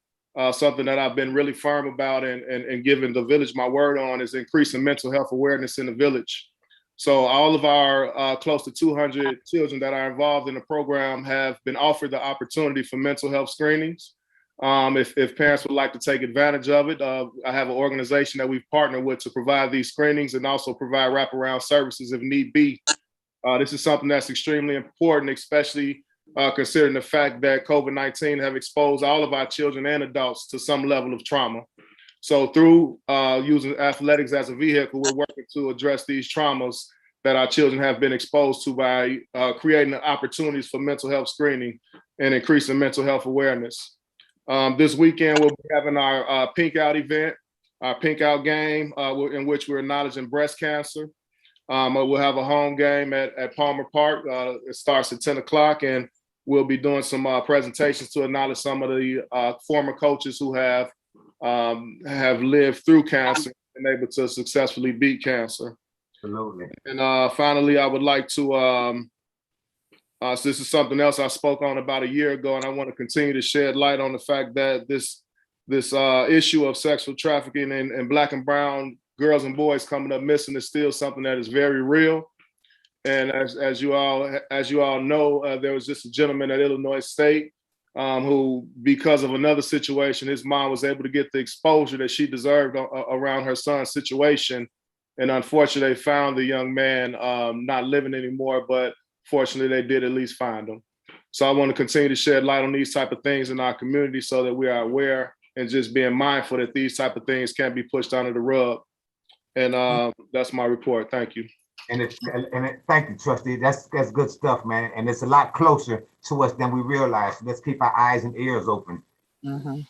Speaker 4: something that I've been really firm about and giving the village my word on is increasing mental health awareness in the village. So all of our close to 200 children that are involved in the program have been offered the opportunity for mental health screenings. If parents would like to take advantage of it, I have an organization that we've partnered with to provide these screenings and also provide wraparound services if need be. This is something that's extremely important, especially considering the fact that COVID-19 have exposed all of our children and adults to some level of trauma. So through using athletics as a vehicle, we're working to address these traumas that our children have been exposed to by creating opportunities for mental health screening and increasing mental health awareness. This weekend, we'll be having our Pink Out event, our Pink Out game, in which we're acknowledging breast cancer. We'll have a home game at Palmer Park. It starts at 10 o'clock, and we'll be doing some presentations to acknowledge some of the former coaches who have lived through cancer and able to successfully beat cancer.
Speaker 6: Absolutely.
Speaker 4: And finally, I would like to, so this is something else I spoke on about a year ago, and I want to continue to shed light on the fact that this issue of sexual trafficking and Black and brown girls and boys coming up missing is still something that is very real. And as you all know, there was just a gentleman at Illinois State who, because of another situation, his mom was able to get the exposure that she deserved around her son's situation. And unfortunately, they found the young man not living anymore, but fortunately, they did at least find him. So I want to continue to shed light on these type of things in our community so that we are aware and just being mindful that these type of things can't be pushed under the rug. And that's my report. Thank you.
Speaker 6: Thank you, Trustee. That's good stuff, man. And it's a lot closer to us than we realize. Let's keep our eyes and ears open.
Speaker 2: Mhm.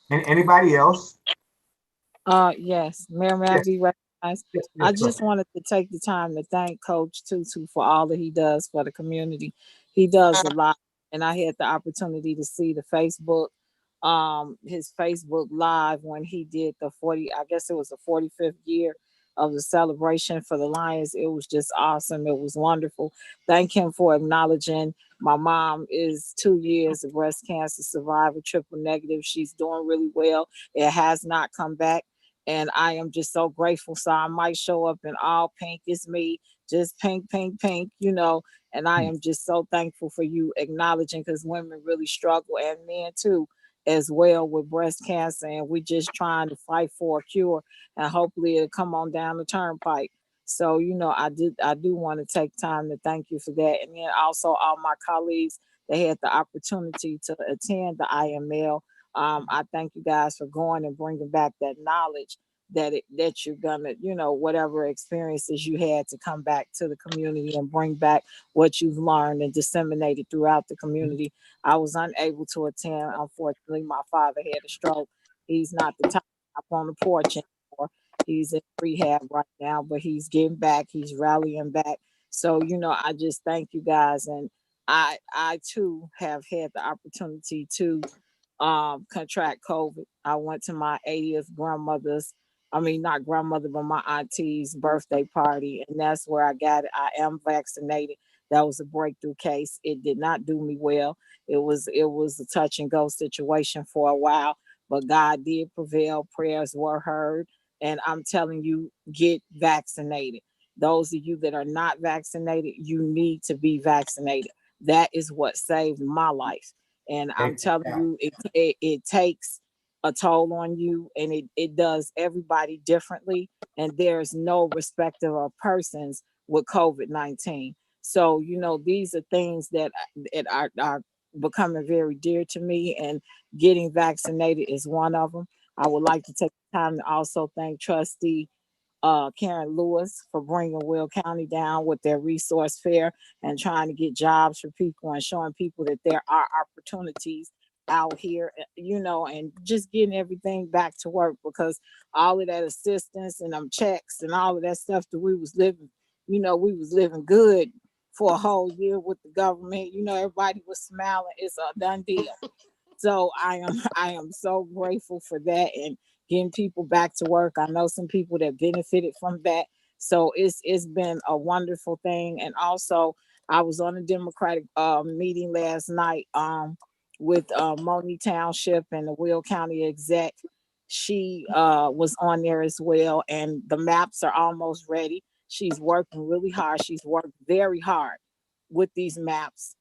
Speaker 6: And anybody else?
Speaker 2: Yes, Mayor, may I be recognized? I just wanted to take the time to thank Coach Tutu for all that he does for the community. He does a lot, and I had the opportunity to see the his Facebook Live when he did the 45th year of the celebration for the Lions. It was just awesome. It was wonderful. Thank him for acknowledging my mom is 2 years of breast cancer survivor, triple negative. She's doing really well. It has not come back. And I am just so grateful. So I might show up in all pink. It's me, just pink, pink, pink, And I am just so thankful for you acknowledging, because women really struggle, and men too. as well with breast cancer, and we just trying to fight for a cure, and hopefully it'll come on down the turnpike. So, I do want to take time to thank you for that. And then also all my colleagues that had the opportunity to attend the IML. I thank you guys for going and bringing back that knowledge that you're gonna, whatever experiences you had, to come back to the community and bring back what you've learned and disseminate it throughout the community. I was unable to attend. Unfortunately, my father had a stroke. He's not the top up on the porch anymore. He's in rehab right now, but he's getting back. He's rallying back. So, I just thank you guys. And I too have had the opportunity to contract COVID. I went to my 80th grandmother's, I mean, not grandmother, but my auntie's birthday party. And that's where I got it. I am vaccinated. That was a breakthrough case. It did not do me well. It was a touch and go situation for a while, but God did prevail. Prayers were heard. And I'm telling you, get vaccinated. Those of you that are not vaccinated, you need to be vaccinated. That is what saved my life. And I'm telling you, it takes a toll on you, and it does everybody differently. And there's no respect of a persons with COVID-19. So, these are things that are becoming very dear to me, and getting vaccinated is one of them. I would like to take the time to also thank Trustee Karen Lewis for bringing Will County down with their resource fair and trying to get jobs for people and showing people that there are opportunities out here, and just getting everything back to work, because all of that assistance and checks and all of that stuff that we was living, we was living good for a whole year with the government. Everybody was smiling. It's a done deal. So I am so grateful for that, and getting people back to work. I know some people that benefited from that. So it's been a wonderful thing. And also, I was on a Democratic meeting last night with Moni Township and the Will County exec. She was on there as well, and the maps are almost ready. She's working really hard. She's worked very hard with these maps.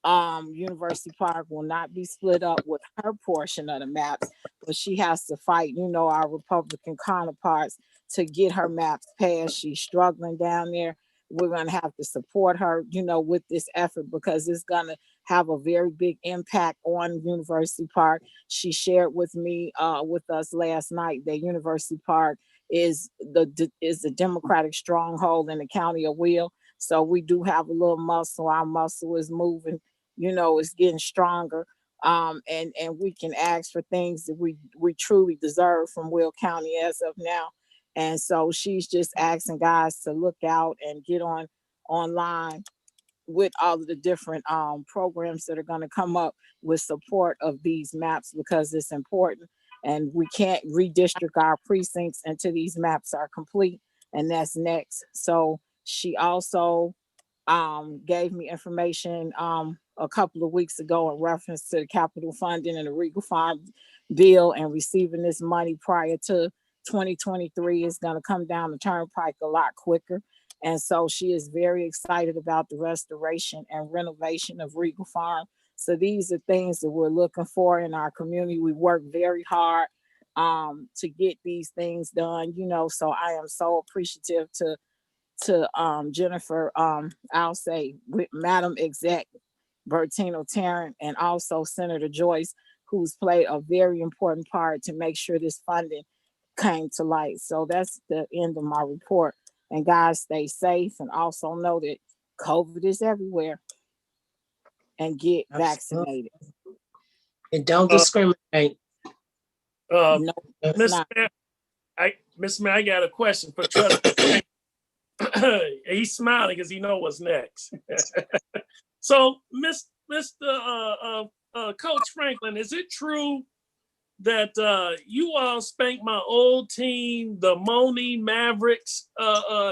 Speaker 2: University Park will not be split up with her portion of the maps, but she has to fight, our Republican counterparts to get her maps passed. She's struggling down there. We're going to have to support her, with this effort, because it's going to have a very big impact on University Park. She shared with me, with us last night, that University Park is the Democratic stronghold in the county of Will. So we do have a little muscle. Our muscle is moving, it's getting stronger. And we can ask for things that we truly deserve from Will County as of now. And so she's just asking guys to look out and get online with all of the different programs that are going to come up with support of these maps, because it's important. And we can't redistrict our precincts until these maps are complete, and that's next. So she also gave me information a couple of weeks ago in reference to the capital funding and the Regal Farm bill, and receiving this money prior to 2023 is going to come down the turnpike a lot quicker. And so she is very excited about the restoration and renovation of Regal Farm. So these are things that we're looking for in our community. We work very hard to get these things done, so I am so appreciative to Jennifer, I'll say with Madam Exec Bertino Tarrant, and also Senator Joyce, who's played a very important part to make sure this funding came to light. So that's the end of my report. And guys, stay safe, and also know that COVID is everywhere, and get vaccinated.
Speaker 5: And don't discriminate.
Speaker 2: No, it's
Speaker 7: Miss
Speaker 2: not.
Speaker 7: Mayor, I got a question for Trustee. He's smiling because he knows what's next. So, Mr. Coach Franklin, is it true that you all spanked my old team, the Moni Mavericks,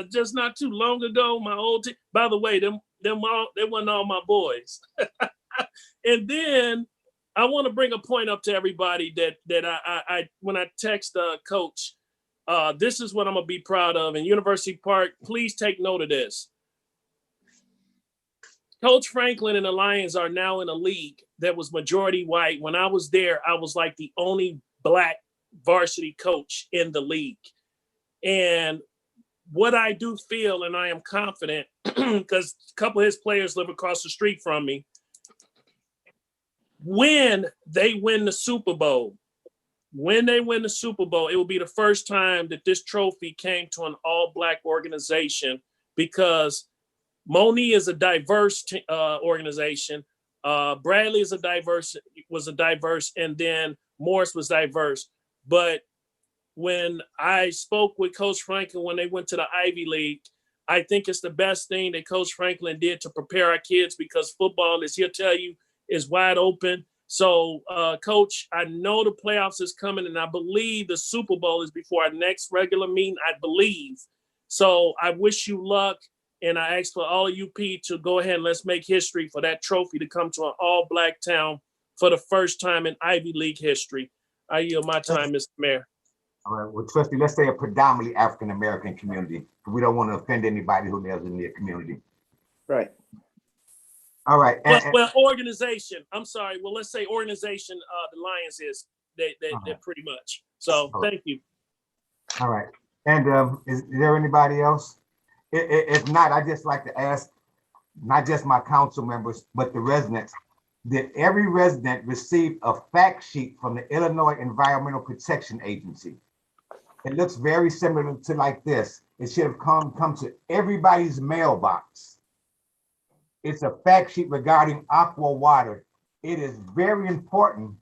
Speaker 7: just not too long ago? My old team. By the way, them all, they weren't all my boys. And then I want to bring a point up to everybody that I when I text Coach, this is what I'm gonna be proud of. In University Park, please take note of this. Coach Franklin and the Lions are now in a league that was majority white. When I was there, I was like the only Black varsity coach in the league. And what I do feel, and I am confident, because a couple of his players live across the street from me, when they win the Super Bowl, it will be the first time that this trophy came to an all-Black organization, because Moni is a diverse organization. Bradley was a diverse, and then Morris was diverse. But when I spoke with Coach Franklin when they went to the Ivy League, I think it's the best thing that Coach Franklin did to prepare our kids, because football, as he'll tell you, is wide open. So, Coach, I know the playoffs is coming, and I believe the Super Bowl is before our next regular meeting, I believe. So I wish you luck, and I ask for all of UP to go ahead and let's make history for that trophy to come to an all-Black town for the first time in Ivy League history. I yield my time, Mr. Mayor.
Speaker 6: All right, well, trustee, let's say a predominantly African-American community. We don't want to offend anybody who lives in their community.
Speaker 1: Right.
Speaker 6: All right.
Speaker 7: Well, organization. I'm sorry. Well, let's say organization. The Lions is they're pretty much. So thank you.
Speaker 6: All right. And is there anybody else? If not, I just like to ask, not just my council members, but the residents. Did every resident receive a fact sheet from the Illinois Environmental Protection Agency? It looks very similar to like this. It should have come to everybody's mailbox. It's a fact sheet regarding aqua water. It is very important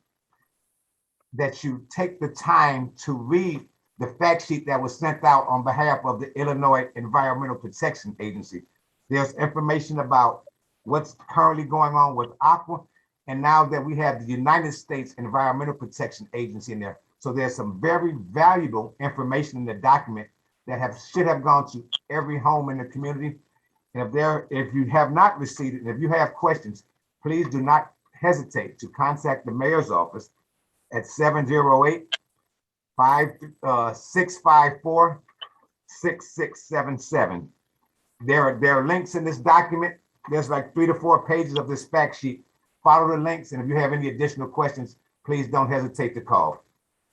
Speaker 6: that you take the time to read the fact sheet that was sent out on behalf of the Illinois Environmental Protection Agency. There's information about what's currently going on with aqua, and now that we have the United States Environmental Protection Agency in there. So there's some very valuable information in the document that should have gone to every home in the community. And if you have not received it, and if you have questions, please do not hesitate to contact the mayor's office at 708-654-6677. There are links in this document. There's like 3 to 4 pages of this fact sheet. Follow the links, and if you have any additional questions, please don't hesitate to call.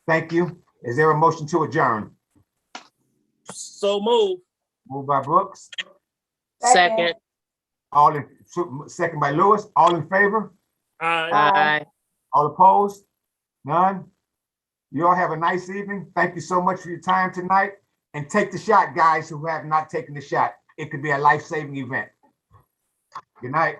Speaker 6: Thank you. Is there a motion to adjourn?
Speaker 7: So move.
Speaker 6: Moved by Brooks.
Speaker 5: Second.
Speaker 6: Second by Lewis. All in favor?
Speaker 5: Aye.
Speaker 6: All opposed? None? You all have a nice evening. Thank you so much for your time tonight. And take the shot, guys who have not taken the shot. It could be a life-saving event. Good night.